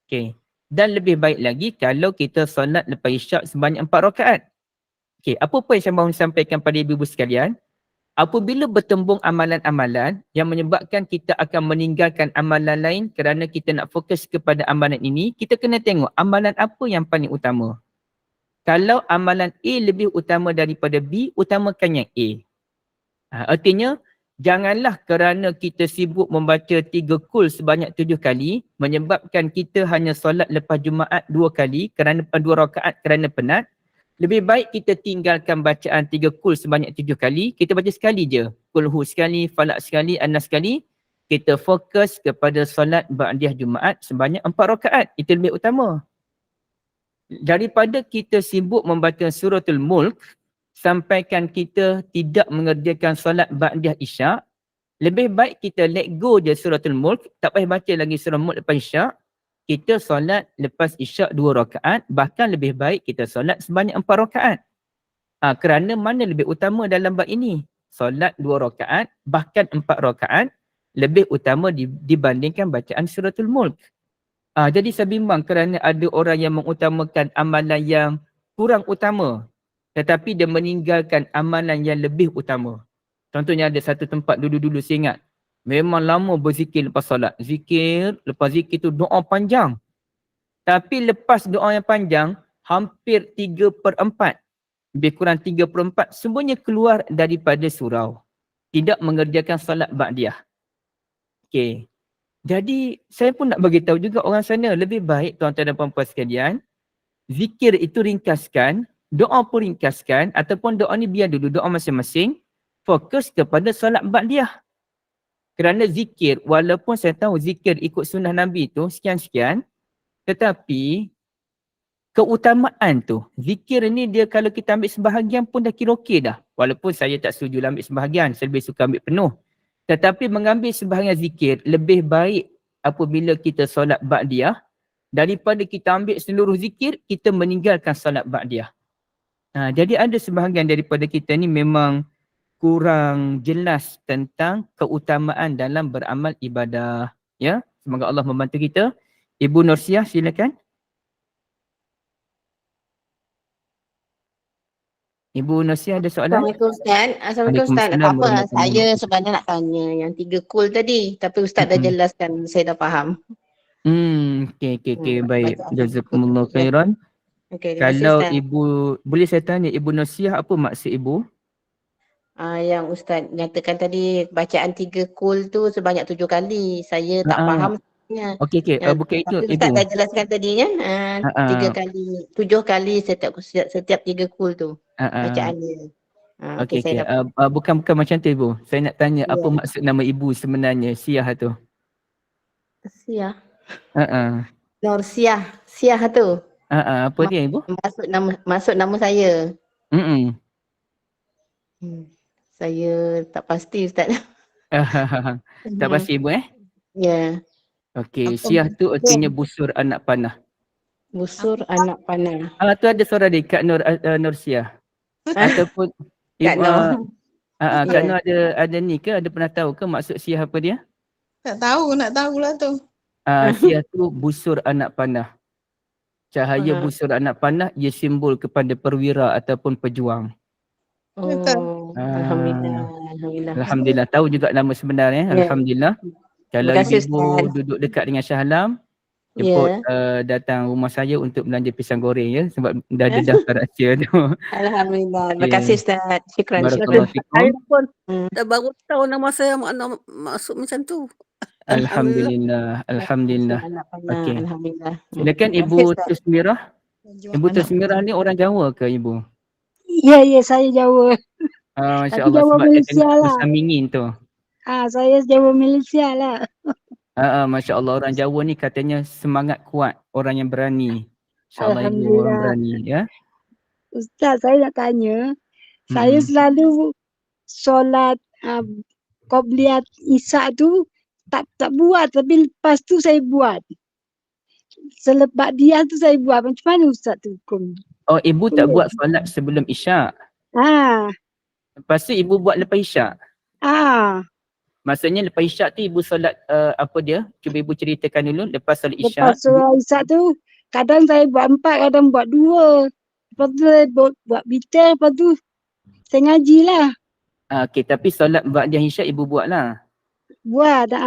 Okey. Dan lebih baik lagi kalau kita solat lepas Isyak sebanyak 4 rakaat. Okey, apa yang saya mahu sampaikan pada ibu-ibu sekalian? Apabila bertembung amalan-amalan yang menyebabkan kita akan meninggalkan amalan lain kerana kita nak fokus kepada amalan ini, kita kena tengok amalan apa yang paling utama. Kalau amalan A lebih utama daripada B, utamakan yang A. Artinya, janganlah kerana kita sibuk membaca 3 kul sebanyak 7 kali, menyebabkan kita hanya solat lepas Jumaat 2 kali, kerana 2 rakaat kerana penat. Lebih baik kita tinggalkan bacaan 3 kul sebanyak 7 kali, kita baca sekali je. Qul hu sekali, falak sekali, an-nas sekali. Kita fokus kepada solat ba'diyah Jumaat sebanyak 4 rakaat. Itu lebih utama. Daripada kita sibuk membaca suratul Mulk sampaikan kita tidak mengerjakan solat ba'diyah Isyak, lebih baik kita let go je suratul Mulk, tak payah baca lagi surah Mulk lepas Isyak. Kita solat lepas Isyak 2 rakaat, bahkan lebih baik kita solat sebanyak 4 rakaat. Kerana mana lebih utama dalam bab ini? Solat 2 rakaat, bahkan 4 rakaat lebih utama dibandingkan bacaan suratul Mulk. Jadi saya bimbang kerana ada orang yang mengutamakan amalan yang kurang utama tetapi dia meninggalkan amalan yang lebih utama. Contohnya ada satu tempat dulu-dulu saya ingat, memang lama berzikir lepas solat. Zikir, lepas zikir tu doa panjang. Tapi lepas doa yang panjang, hampir 3/4, lebih kurang 3/4 semuanya keluar daripada surau. Tidak mengerjakan solat ba'diyah. Okey. Jadi saya pun nak bagi tahu juga orang sana, lebih baik tuan-tuan dan puan-puan sekalian, zikir itu ringkaskan, doa pun ringkaskan, ataupun doa ni biar dulu doa masing-masing, fokus kepada solat ba'diyah. Kerana zikir, walaupun saya tahu zikir ikut sunnah Nabi tu sekian-sekian, tetapi keutamaan tu, zikir ni dia kalau kita ambil sebahagian pun dah kira okey dah. Walaupun saya tak setuju ambil sebahagian, saya lebih suka ambil penuh. Tetapi mengambil sebahagian zikir lebih baik apabila kita solat ba'diyah daripada kita ambil seluruh zikir, kita meninggalkan solat ba'diyah. Jadi ada sebahagian daripada kita ni memang kurang jelas tentang keutamaan dalam beramal ibadah. Ya, semoga Allah membantu kita. Ibu Nursiah, silakan. Ibu Nursiah ada soalan? Assalamualaikum Ustaz. Assalamualaikum Ustaz. Tak Waalaikumsalam apa, warahmatullahi saya wabarakatuh. sebenarnya nak tanya yang 3 kul tadi. Tapi Ustaz dah jelaskan, saya dah faham. Okey, baik. Bacaan Jazakumullah kul. khairan. Okey, terima kasih Kalau Ustaz. ibu, boleh saya tanya Ibu Nursiah apa maksud ibu? Yang Ustaz nyatakan tadi, bacaan 3 kul tu sebanyak 7 kali. Saya tak faham sebenarnya. Okey, bukan itu Tapi ibu. Ustaz dah jelaskan tadi kan, 3 kali, 7 kali setiap 3 kul tu bacaannya. Okey, saya dah faham. Bukan macam tu ibu. Saya nak tanya Ya. apa maksud nama ibu sebenarnya, Siah tu? Siah. Ha. Nur Siah. Siah tu. Apa dia ibu? Masuk nama saya. Hmm. Saya tak pasti Ustaz. Tak pasti ibu Ya. Okey, Apa Siah tu maksud artinya busur anak panah. Busur anak panah. Tu ada suara dia Kak Nur Siah. Ataupun Kak ibu, Nur. Kak Ya. Nur ada ni ke? Ada pernah tahu ke maksud Siah apa dia? Tak tahu, nak tahulah tu. Siah tu busur anak panah. Cahaya Aha. busur anak panah, ia simbol kepada perwira ataupun pejuang. Alhamdulillah. Alhamdulillah. Tahu juga nama sebenarnya. Ya. Alhamdulillah. Kalau Terima kasih, ibu Ustaz. duduk dekat dengan Shah Alam, jemput datang rumah saya untuk belanja pisang goreng ya. Sebab dah ada daftar rahsia tu. Alhamdulillah. Terima Ya. kasih Ustaz. Syukran. Barakallahu fikum. Saya pun dah baru tahu nama saya masuk macam tu. Alhamdulillah. Anak panah. Okey. Alhamdulillah. Silakan Terima Ibu kasih, Ustaz. Tusmirah. Ibu Tusmirah ni orang Jawa ke ibu? Ya, saya Jawa. Masya Tapi Allah, Jawa sebab dia Malaysia tengok lah. bersambingin tu. Saya Jawa Malaysia lah. Masya Allah, orang Jawa ni katanya semangat kuat, orang yang berani. InsyaAllah ibu orang Alhamdulillah. berani ya. Ustaz, saya nak tanya. Saya selalu solat Qobliyat Isyak tu tak buat, tapi lepas tu saya buat. Selepas dia tu saya buat. Macam mana Ustaz tu hukum? Oh, ibu tak Boleh. buat solat sebelum Isyak. Ah, Lepas tu ibu buat lepas Isyak. ah. Maksudnya lepas Isyak tu ibu solat apa dia? Cuba ibu ceritakan dulu lepas solat Isyak. Lepas solat Isyak tu, kadang saya buat 4, kadang buat 2. Lepas tu saya buat bitter, lepas tu saya ngaji lah. Okey, tapi solat ba'diyah Isyak ibu buat lah. Buat,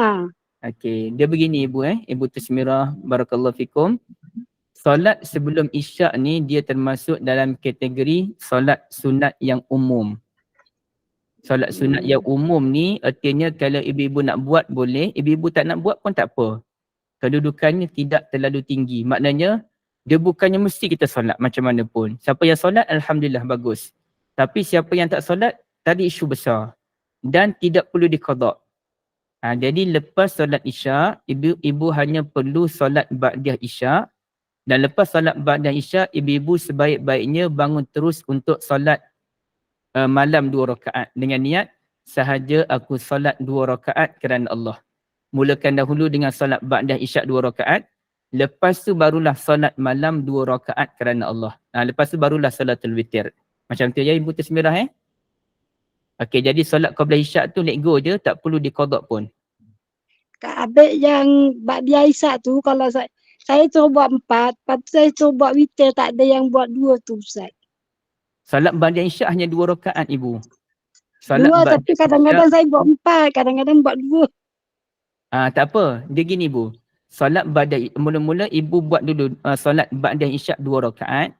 Okey, dia begini ibu Ibu Tusmirah, barakallahu fikum. Solat sebelum Isyak ni dia termasuk dalam kategori solat sunat yang umum. Solat sunat yang umum ni artinya kalau ibu-ibu nak buat boleh, ibu-ibu tak nak buat pun tak apa. Kedudukannya tidak terlalu tinggi. Maknanya dia bukannya mesti kita solat macam mana pun. Siapa yang solat alhamdulillah bagus. Tapi siapa yang tak solat tadi isu besar dan tidak perlu diqada. Jadi lepas solat Isyak, ibu hanya perlu solat ba'diyah Isyak. Dan lepas solat ba'diyah Isyak, ibu-ibu sebaik-baiknya bangun terus untuk solat malam 2 rakaat dengan niat sahaja aku solat 2 rakaat kerana Allah. Mulakan dahulu dengan solat ba'diyah Isyak 2 rakaat, lepas tu barulah solat malam 2 rakaat kerana Allah. Lepas tu barulah solatul witir. Macam tu ya Ibu Tusmirah Okey, jadi solat qabliyah Isyak tu let go je, tak perlu diqada pun. Habis yang Ba'diyah Isyak tu, kalau saya suruh buat 4, lepas tu saya suruh buat witir, tak ada yang buat 2 tu Ustaz. Solat ba'diyah Isyak hanya 2 rakaat ibu. 2 tapi kadang-kadang saya buat 4, kadang-kadang buat 2. Tak apa, dia gini ibu. solat ba'da, mula-mula ibu buat dulu solat ba'da isyak 2 rakaat.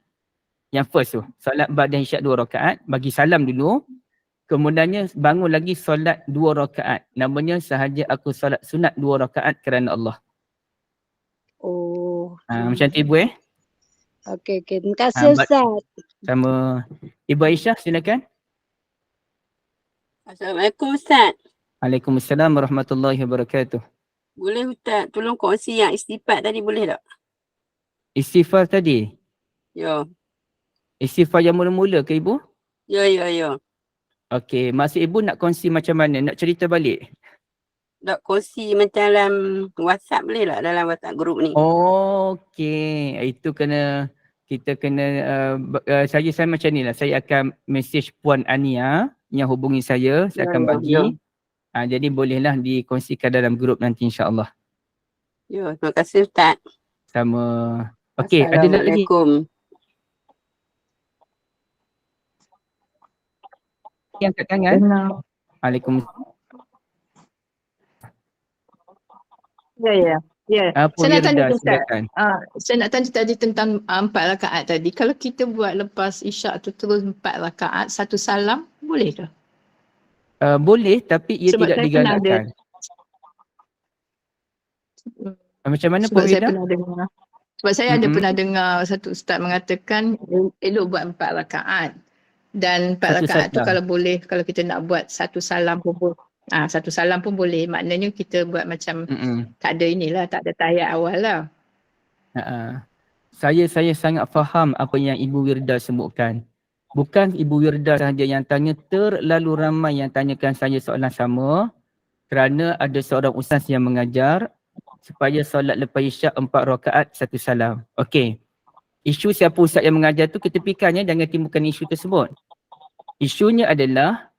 Yang first tu, solat ba'da isyak 2 rakaat, bagi salam dulu. Kemudiannya bangun lagi solat 2 rakaat. Namanya sahaja aku solat sunat 2 rakaat kerana Allah. Oh. Macam tu ibu Okey, terima kasih Ustaz. Sama Ibu Aisyah, silakan. Assalamualaikum Ustaz. Waalaikumsalam warahmatullahi wabarakatuh. Boleh Ustaz tolong kongsi yang istighfar tadi boleh tak? Istighfar tadi. Ya. Istighfar yang mula-mula ke ibu? Ya. Okey, maksud ibu nak kongsi macam mana? Nak cerita balik? Tak kongsi macam dalam WhatsApp boleh tak? Dalam WhatsApp group ni. Okey, itu kita kena saya macam ni lah. Saya akan message Puan Ania yang hubungi saya akan bagi. Jadi bolehlah dikongsikan dalam grup nanti insya-Allah. Ya, terima kasih Ustaz. Sama. Okey, ada lagi? Assalamualaikum. Yang kat tangan. Waalaikumsalam. Ya. Apa Saya nak tanya Wirda, Ustaz. silakan. Saya nak tanya tadi tentang 4 rakaat tadi. Kalau kita buat lepas isyak tu terus 4 rakaat, satu salam, boleh ke? Boleh, tapi ia Sebab tidak saya pernah digalakkan. Macam mana Sebab Puan saya Wirda? pernah dengar. Sebab saya ada pernah dengar satu ustaz mengatakan elok buat 4 rakaat. Dan 4 Satu rakaat tu salam. kalau boleh, kalau kita nak buat satu salam pun boleh. Satu salam pun boleh. Maknanya kita buat macam tak ada inilah, tak ada tahiyat awal lah. Saya sangat faham apa yang Ibu Wirda sebutkan. Bukan Ibu Wirda sahaja yang tanya, terlalu ramai yang tanyakan saya soalan sama kerana ada seorang ustaz yang mengajar supaya solat lepas isyak 4 rakaat satu salam. Okey. Isu siapa ustaz yang mengajar tu ketepikannya, jangan timbulkan isu tersebut. Isunya adalah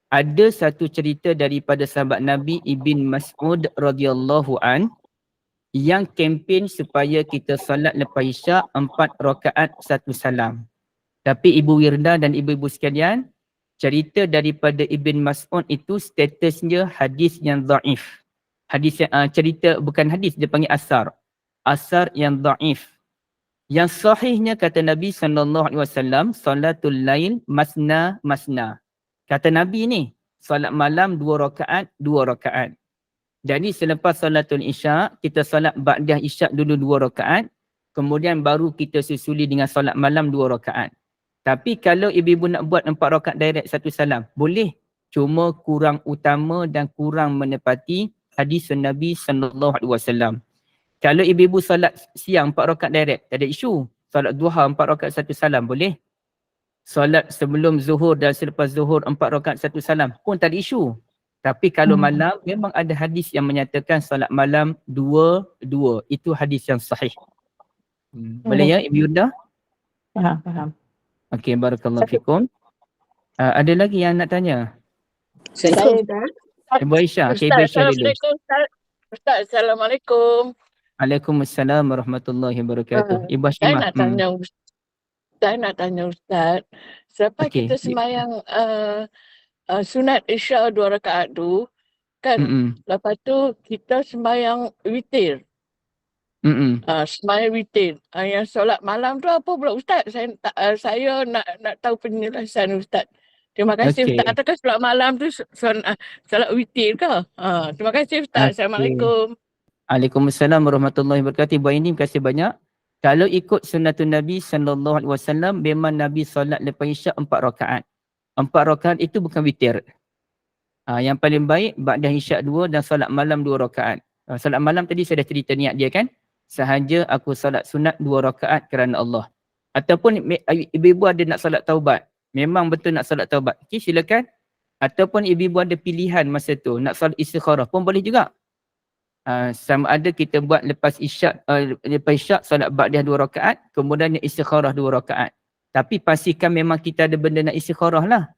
ada satu cerita daripada sahabat Nabi Ibn Mas'ud radhiyallahu an yang kempen supaya kita solat lepas isyak 4 rakaat satu salam. Tapi Ibu Wirda dan ibu-ibu sekalian, cerita daripada Ibn Mas'ud itu statusnya hadis yang dhaif. Hadis yang cerita bukan hadis, dia panggil asar. Asar yang dhaif. Yang sahihnya kata Nabi SAW, salatul lail masna masna. Kata Nabi ni, solat malam 2 rakaat, 2 rakaat. Jadi selepas salatul isyak, kita solat ba'dah isyak dulu 2 rakaat, kemudian baru kita susuli dengan solat malam 2 rakaat. Tapi kalau ibu-ibu nak buat 4 rakaat direct satu salam, boleh. Cuma kurang utama dan kurang menepati hadis Nabi SAW. Kalau ibu-ibu solat siang 4 rakaat direct, tak ada isu. Solat duha 4 rakaat satu salam, boleh. Solat sebelum zuhur dan selepas zuhur 4 rakaat satu salam pun tak ada isu. Tapi kalau malam, memang ada hadis yang menyatakan solat malam 2-2. Itu hadis yang sahih. Boleh ya Ibu Yuda? Faham. Okey, barakallahu fikum. Ada lagi yang nak tanya? Saya Ibu Aisyah. Okey, Ibu Aisyah dulu. Ustaz, Assalamualaikum. Waalaikumsalam warahmatullahi wabarakatuh. Ibu Hashimah. Saya nak tanya Ustaz, selepas Okey. kita sembahyang sunat isyak 2 rakaat tu, kan, lepas tu kita sembahyang witir. Sembahyang witir. Yang solat malam tu apa pula Ustaz? Saya nak tahu penjelasan Ustaz. Terima kasih Ustaz. Adakah solat malam tu solat witir ke? Terima kasih Ustaz. Assalamualaikum. Waalaikumsalam warahmatullahi wabarakatuh. Ibu Aini, terima kasih banyak. Kalau ikut sunnatun Nabi SAW, memang Nabi solat lepas isyak 4 rakaat. 4 rakaat itu bukan witir. Yang paling baik, ba'dah isyak 2 dan solat malam 2 rakaat. Solat malam tadi saya dah cerita niat dia kan. Sahaja aku solat sunat 2 rakaat kerana Allah. Ataupun ibu-ibu ada nak solat taubat. Memang betul nak solat taubat. Okey, silakan. Ataupun ibu-ibu ada pilihan masa tu nak solat istikharah pun boleh juga. Sama ada kita buat lepas isyak solat ba'dah 2 rakaat, kemudian istikharah 2 rakaat. Tapi pastikan memang kita ada benda nak istikharah lah.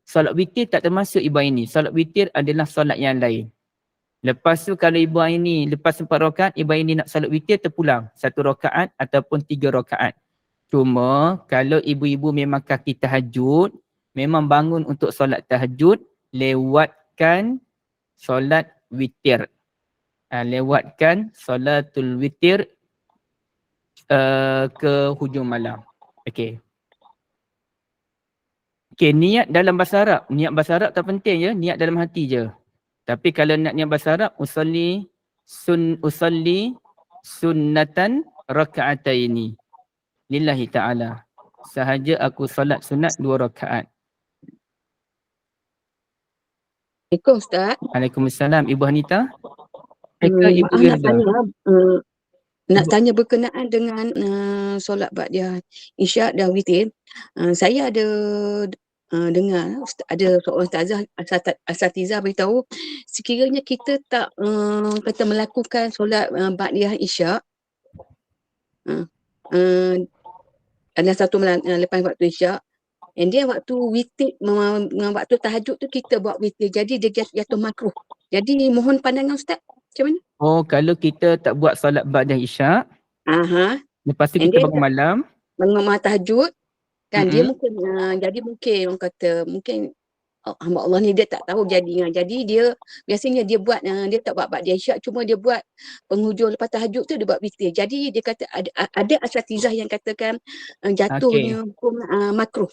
Solat witir tak termasuk Ibu Aini. Solat witir adalah solat yang lain. Lepas tu kalau Ibu Aini lepas 4 rakaat, Ibu Aini nak solat witir terpulang 1 rakaat ataupun 3 rakaat. Cuma kalau ibu-ibu memang kaki tahajud, memang bangun untuk solat tahajud, lewatkan solat witir. Lewatkan solatul witir ke hujung malam. Okey. Okey, niat dalam bahasa Arab. Niat bahasa Arab tak penting je, niat dalam hati je. Tapi kalau nak niat bahasa Arab, usalli sunnatan raka'ataini lillahi ta'ala. Sahaja aku solat sunat 2 rakaat. Assalamualaikum Ustaz. Waalaikumsalam. Ibu Hanita? Ibu Maaf nak Wirda? tanya, nak tanya berkenaan dengan solat ba'diyah isyak dan witir. Saya ada dengar ada seorang ustazah asatizah beritahu sekiranya kita tak kata melakukan solat ba'diyah isyak ada satu malam lepas waktu isyak, and dia waktu witir dengan waktu tahajud tu kita buat witir, jadi dia jatuh makruh. Jadi mohon pandangan Ustaz macam mana? Oh, kalau kita tak buat solat ba'dah isyak, lepas tu And kita then bangun malam, bangun malam tahajud kan, dia mungkin jadi mungkin orang kata mungkin hamba Allah ni dia tak tahu jadi dia biasanya dia buat dia tak buat ba'diyah isyak, cuma dia buat penghujung lepas tahajud tu dia buat witir. Jadi dia kata ada asatizah yang katakan jatuhnya hukum makruh.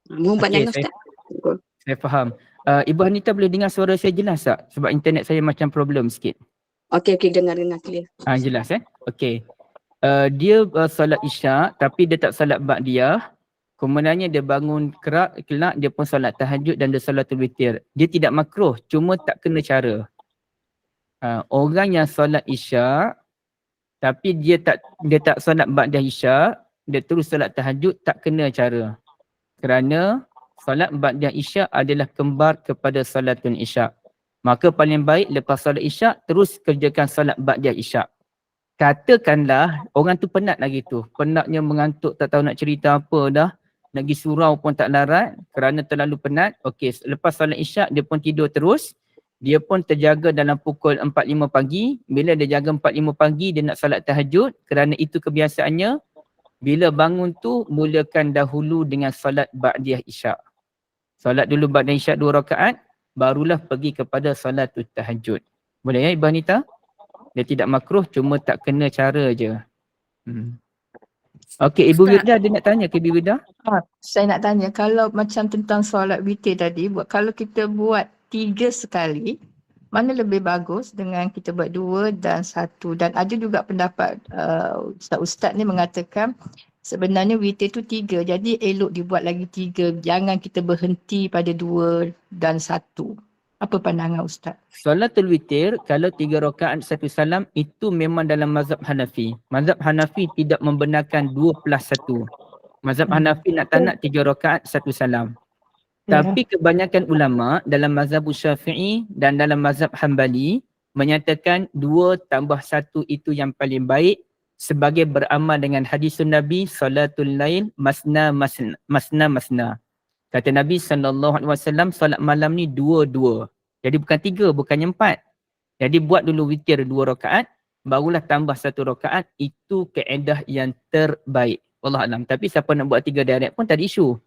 Mohon pandangan saya Ustaz. saya faham. Ibu Hanita boleh dengar suara saya jelas tak? Sebab internet saya macam problem sikit. Okey, dengar clear. Jelas Okey. Dia solat isyak tapi dia tak solat ba'diyah. Kemudiannya dia bangun kelak dia pun solat tahajud dan dia solatul witir. Dia tidak makruh, cuma tak kena cara. Orang yang solat isyak tapi dia tak solat ba'diyah isyak, dia terus solat tahajud, tak kena cara. Kerana solat ba'diyah isyak adalah kembar kepada solatul isyak. Maka paling baik lepas solat isyak terus kerjakan solat ba'diyah isyak. Katakanlah orang tu penat lagi tu. Penatnya mengantuk, tak tahu nak cerita apa dah. Nak pergi surau pun tak larat kerana terlalu penat. Okey, lepas solat isyak dia pun tidur terus. Dia pun terjaga dalam pukul 4-5 pagi. Bila dia jaga 4-5 pagi dia nak solat tahajud. Kerana itu kebiasaannya. Bila bangun tu mulakan dahulu dengan solat ba'diyah isyak. Solat dulu ba'diyah isyak 2 rakaat. Barulah pergi kepada solat tahajud. Boleh ya Ibu Hanita? Dia tidak makruh, cuma tak kena cara je. Okey, Ibu Wirda ada nak tanya ke Ibu Wirda? Saya nak tanya, kalau macam tentang solat witir tadi, kalau kita buat 3 sekali, mana lebih bagus dengan kita buat 2 dan 1? Dan ada juga pendapat ustaz-ustaz ni mengatakan sebenarnya witir tu 3, jadi elok dibuat lagi 3, jangan kita berhenti pada 2 dan 1. Apa pandangan ustaz? Solatul witir kalau 3 rakaat 1 salam itu memang dalam mazhab Hanafi. Mazhab Hanafi tidak membenarkan 2+1. Mazhab Hanafi nak 3 rakaat 1 salam. Tapi kebanyakan ulama dalam mazhab Syafi'i dan dalam mazhab Hanbali menyatakan 2 tambah 1 itu yang paling baik sebagai beramal dengan hadisun Nabi salatul lail masna. Kata Nabi SAW, solat malam ni 2-2. Jadi bukan 3, bukannya 4. Jadi buat dulu witir 2 rakaat, barulah tambah 1 rakaat. Itu kaedah yang terbaik. Wallahualam. Tapi siapa nak buat 3 direct pun tak ada isu.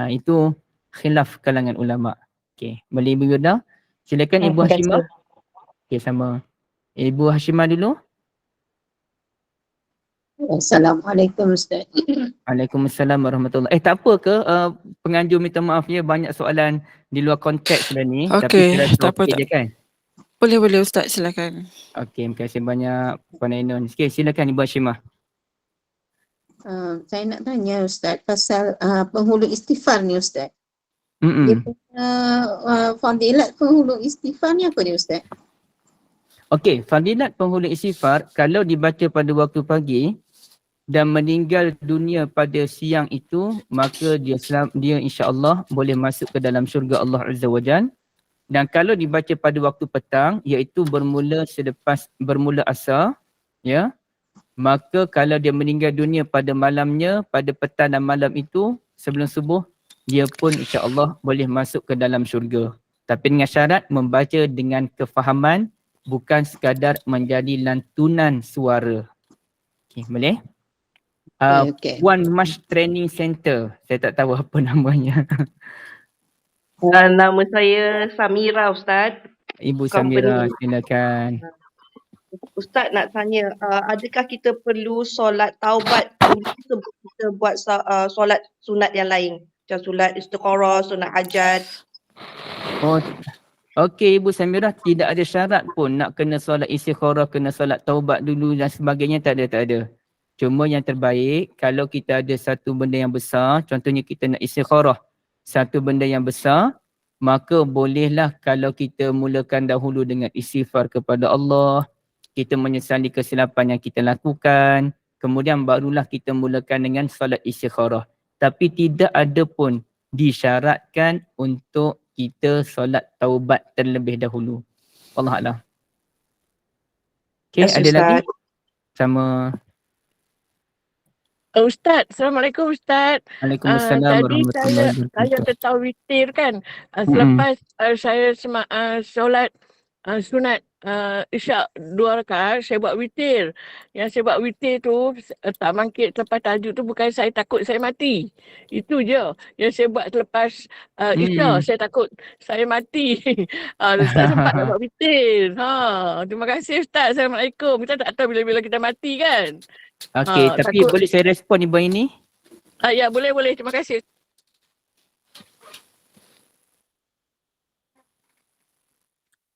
Itu khilaf kalangan ulama. Okey, boleh Ibu Wirda? Silakan Ibu Hashimah. Okey, sama. Ibu Hashimah dulu. Assalamualaikum Ustaz. Waalaikumsalam warahmatullahi. Tak apa ke penganjur minta maaf ya, banyak soalan di luar konteks dah ni. Okey, tapi tak apa je kan? Boleh Ustaz, silakan. Okey, terima kasih banyak Puan Ainun. Okey, silakan Ibu Hashimah. Saya nak tanya Ustaz pasal penghulu istighfar ni Ustaz. Dia punya fadilat penghulu istighfar ni apa dia Ustaz? Okey, fadilat penghulu istighfar kalau dibaca pada waktu pagi dan meninggal dunia pada siang itu, maka dia insya-Allah boleh masuk ke dalam syurga Allah Azza wa Jalla. Dan kalau dibaca pada waktu petang, iaitu bermula asar, ya, maka kalau dia meninggal dunia pada malamnya, pada petang dan malam itu sebelum subuh, dia pun insya-Allah boleh masuk ke dalam syurga. Tapi dengan syarat membaca dengan kefahaman, bukan sekadar menjadi lantunan suara. Okey, boleh? One March Training Center. Saya tak tahu apa namanya. Nama saya Samira Ustaz. Ibu Samira, silakan. Ustaz nak tanya, adakah kita perlu solat taubat dulu sebelum kita buat solat sunat yang lain? Macam solat istikharah, sunat hajat. Oh, okey Ibu Samirah, tidak ada syarat pun nak kena solat istikharah, kena solat taubat dulu dan sebagainya, tak ada. Cuma yang terbaik kalau kita ada satu benda yang besar, contohnya kita nak istikharah, satu benda yang besar, maka bolehlah kalau kita mulakan dahulu dengan istighfar kepada Allah, kita menyesali kesilapan yang kita lakukan, kemudian barulah kita mulakan dengan solat istikharah. Tapi tidak ada pun disyaratkan untuk kita solat taubat terlebih dahulu. Wallahualam. Okey, Yes, ada lagi? Ustaz. Sama. Ustaz, Assalamualaikum Ustaz. Waalaikumsalam Tadi warahmatullahi saya wabarakatuh. tentang witir kan. Selepas saya solat sunat isyak 2 rakaat, saya buat witir. Yang saya buat witir tu tak bangkit selepas tahajud tu bukan saya takut saya mati. Itu je yang saya buat selepas isyak. Saya takut saya mati. Ustaz sempat nak buat witir. Terima kasih Ustaz. Assalamualaikum. Kita tak tahu bila-bila kita mati kan. Okey, tapi Takut. boleh saya respon Ibu ini? Ya, boleh. Terima kasih.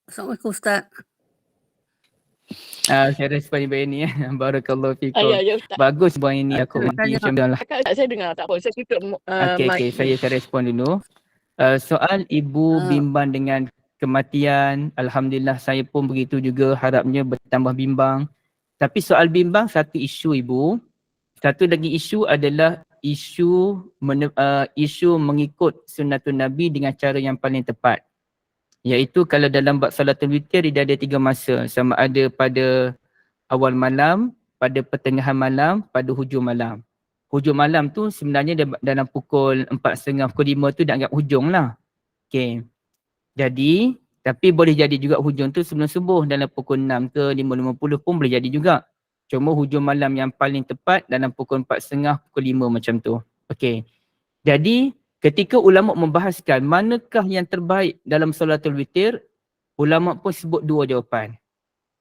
Assalamualaikum Ustaz. Saya respon Ibu ini. Barakallahu fikum. Ya Ustaz. Bagus Ibu ini, aku mengerti. Alhamdulillah. Saya dengar tak apa. Saya tutup Okey, saya respon dulu. Soal Ibu bimbang dengan kematian, alhamdulillah saya pun begitu juga, harapnya bertambah bimbang. Tapi soal bimbang satu isu Ibu. Satu lagi isu adalah isu mengikut sunnatun Nabi dengan cara yang paling tepat. Iaitu kalau dalam bab salatul witir dia ada 3 masa. Sama ada pada awal malam, pada pertengahan malam, pada hujung malam. Hujung malam tu sebenarnya dalam pukul 4.30, pukul 5 tu dah anggap hujung lah. Okay. Jadi, tapi boleh jadi juga hujung tu sebelum subuh dalam pukul 6 ke 5.50 pun boleh jadi juga. Cuma hujung malam yang paling tepat dalam pukul 4.30, pukul 5 macam tu. Okay. Jadi, ketika ulama membahaskan manakah yang terbaik dalam salatul witir, ulama pun sebut 2 jawapan.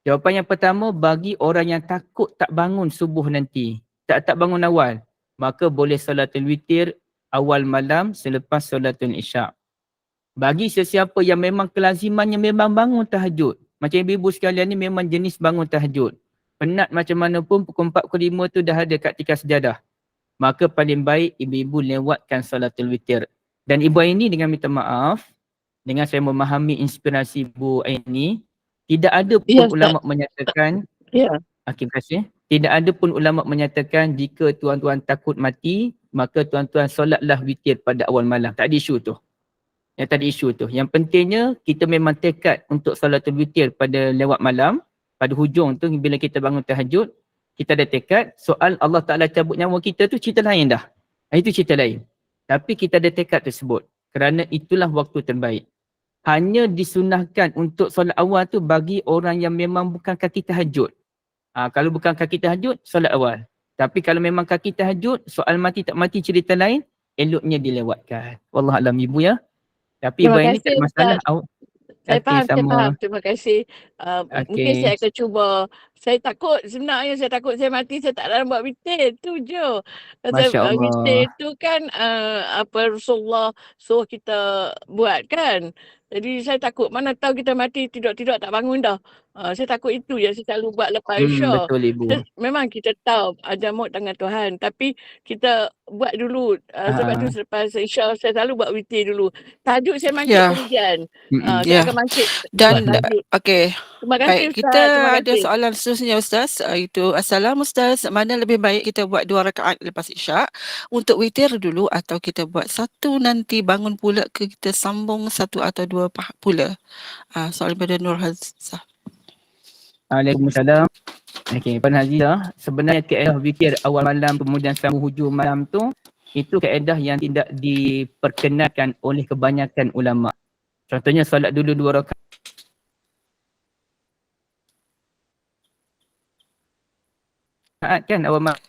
Jawapan yang pertama, bagi orang yang takut tak bangun subuh nanti, tak bangun awal, maka boleh salatul witir awal malam selepas salatul isyak. Bagi sesiapa yang memang kelazimannya memang bangun tahajud, macam ibu-ibu sekalian ni memang jenis bangun tahajud, penat macam mana pun pukul 4, pukul 5 tu dah ada kat tikar sejadah, maka paling baik ibu-ibu lewatkan salatul witir. Dan Ibu Aini dengan minta maaf, dengan saya memahami inspirasi Ibu Aini, tidak ada pun ulama menyatakan, terima kasih. Tidak ada pun ulama menyatakan jika tuan-tuan takut mati, maka tuan-tuan solatlah witir pada awal malam. Tak ada isu tu. Yang tadi isu tu. Yang pentingnya kita memang tekad untuk salatul witir pada lewat malam, pada hujung tu bila kita bangun tahajud, kita ada tekad. Soal Allah Ta'ala cabut nyawa kita tu cerita lain dah. Itu cerita lain. Tapi kita ada tekad tersebut. Kerana itulah waktu terbaik. Hanya disunahkan untuk solat awal tu bagi orang yang memang bukan kaki tahajud. Kalau bukan kaki tahajud, solat awal. Tapi kalau memang kaki tahajud, soal mati tak mati cerita lain, eloknya dilewatkan. Wallahualam Ibu ya. Tapi Ibu ini tak masalah. Saya faham. Terima kasih. Mungkin saya akan cuba. Saya takut, sebenarnya saya takut saya mati, saya tak dalam buat witir. Itu je. Masya Allah. Witir tu kan apa Rasulullah suruh kita buat kan. Jadi saya takut, mana tahu kita mati tidur-tidur tak bangun dah. Saya takut itu je saya selalu buat lepas Isya. Betul Ibu. Memang kita tahu ada maut tangan Tuhan. Tapi kita buat dulu. Sebab tu selepas Isya saya selalu buat witir dulu. Tahajud saya mangkit kemudian. Saya akan mangkit. Dan okey. Terima kasih Baik, Ustaz. kita Terima ada kasih. soalan seterusnya Ustaz, iaitu Assalamualaikum Ustaz, mana lebih baik kita buat 2 rakaat lepas isyak untuk witir dulu atau kita buat satu nanti bangun pula ke kita sambung 1 atau 2 pula? Soalan pada Nur Hazizah. Waalaikumsalam. Okey, Puan Hazizah, sebenarnya kaedah witir awal malam kemudian sambung hujung malam tu, itu kaedah yang tidak diperkenalkan oleh kebanyakan ulama. Contohnya solat dulu 2 rakaat kan awal malam.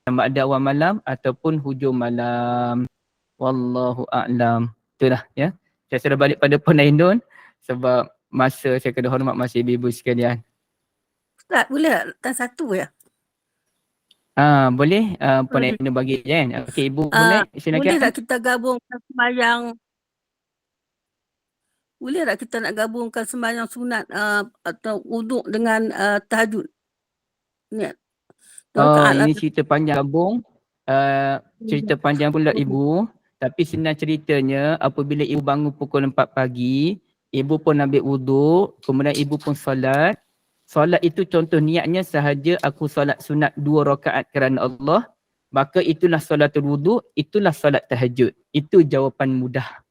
Sama ada awal malam ataupun hujung malam. Wallahu a'lam. Itulah ya. Saya sudah balik pada Puan Ainun. sebab masa saya kena hormat masa ibu-ibu sekalian. Ustaz, boleh tak satu ya? Boleh Puan Aina bagi je kan. Okey, Ibu Boleh silakan. tak kita gabungkan sembahyang, boleh tak kita nak gabungkan sembahyang sunat atau wuduk dengan tahajud? Ni rakaat lah. Ini cerita panjang gabung. Cerita panjang pula Ibu. Tapi senang ceritanya, apabila Ibu bangun pukul 4 pagi, Ibu pun ambil wuduk, kemudian Ibu pun solat. Solat itu contoh niatnya sahaja aku solat sunat 2 rakaat kerana Allah. Maka itulah solatul wuduk, itulah solat tahajud. Itu jawapan mudah.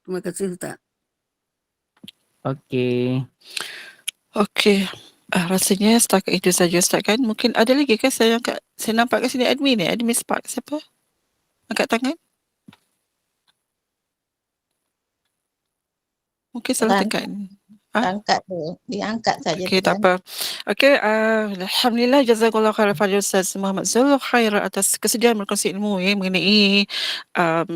Terima kasih Ustaz. Okey. Okey. Rasanya setakat itu saja Ustaz kan. Mungkin ada lagi kan saya nampak kat sini admin admin Spark. Siapa? Angkat tangan. Mungkin salah tekan. Angkat tu, diangkat saja. Okey, tak apa. Okey, alhamdulillah jazakallahu khairan Fadil Ustaz Muhammad Zulkhair atas kesediaan berkongsi ilmu mengenai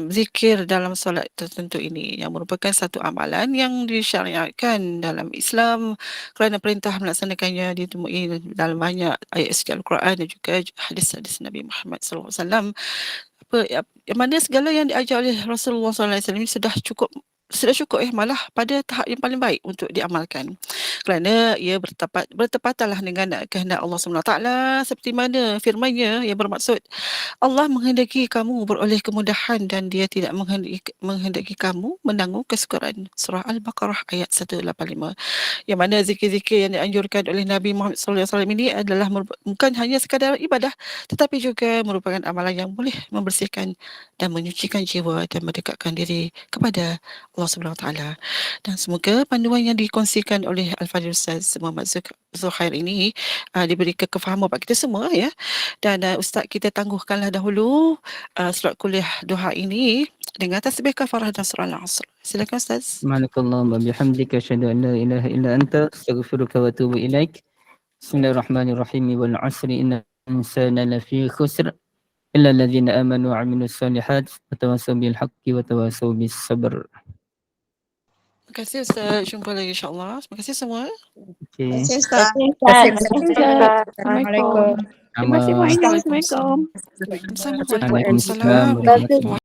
zikir dalam solat tertentu ini yang merupakan satu amalan yang disyariatkan dalam Islam kerana perintah melaksanakannya ditemui dalam banyak ayat suci Al-Quran dan juga hadis-hadis Nabi Muhammad sallallahu alaihi wasallam. Yang mana segala yang diajar oleh Rasulullah sallallahu alaihi wasallam sudah cukup malah pada tahap yang paling baik untuk diamalkan kerana ia bertepatanlah dengan kehendak Allah SWT seperti mana firman-Nya yang bermaksud Allah menghendaki kamu beroleh kemudahan dan dia tidak menghendaki kamu menanggung kesukaran. Surah Al-Baqarah ayat 185. Yang mana zikir-zikir yang dianjurkan oleh Nabi Muhammad SAW ini adalah bukan hanya sekadar ibadah tetapi juga merupakan amalan yang boleh membersihkan dan menyucikan jiwa dan mendekatkan diri kepada Allah SWT. Dan semoga panduan yang dikongsikan oleh Al-Fadhil Ustaz Muhammad Zulkhair ini diberikan kefahaman bagi kita semua ya. Dan Ustaz kita tangguhkanlah dahulu surat kuliah doa ini dengan tasbih kafarah dan surah Al-Asr. Silakan Ustaz. Subhanakallahumma bihamdika asyhadu an la ilaha illa anta astaghfiruka wa atubu ilaik. Bismillahirrahmanirrahim. Wal 'asri innal insana lafi khusr illa alladhina amanu wa 'amilus solihat wa tawassaw bil haqqi wa tawassaw bis sabr. Terima kasih Ustaz. Jumpa lagi insya-Allah. Terima kasih semua. Okey. Terima kasih Ustaz. Assalamualaikum. Terima kasih. Assalamualaikum. Waalaikumsalam. Waalaikumsalam warahmatullahi wabarakatuh.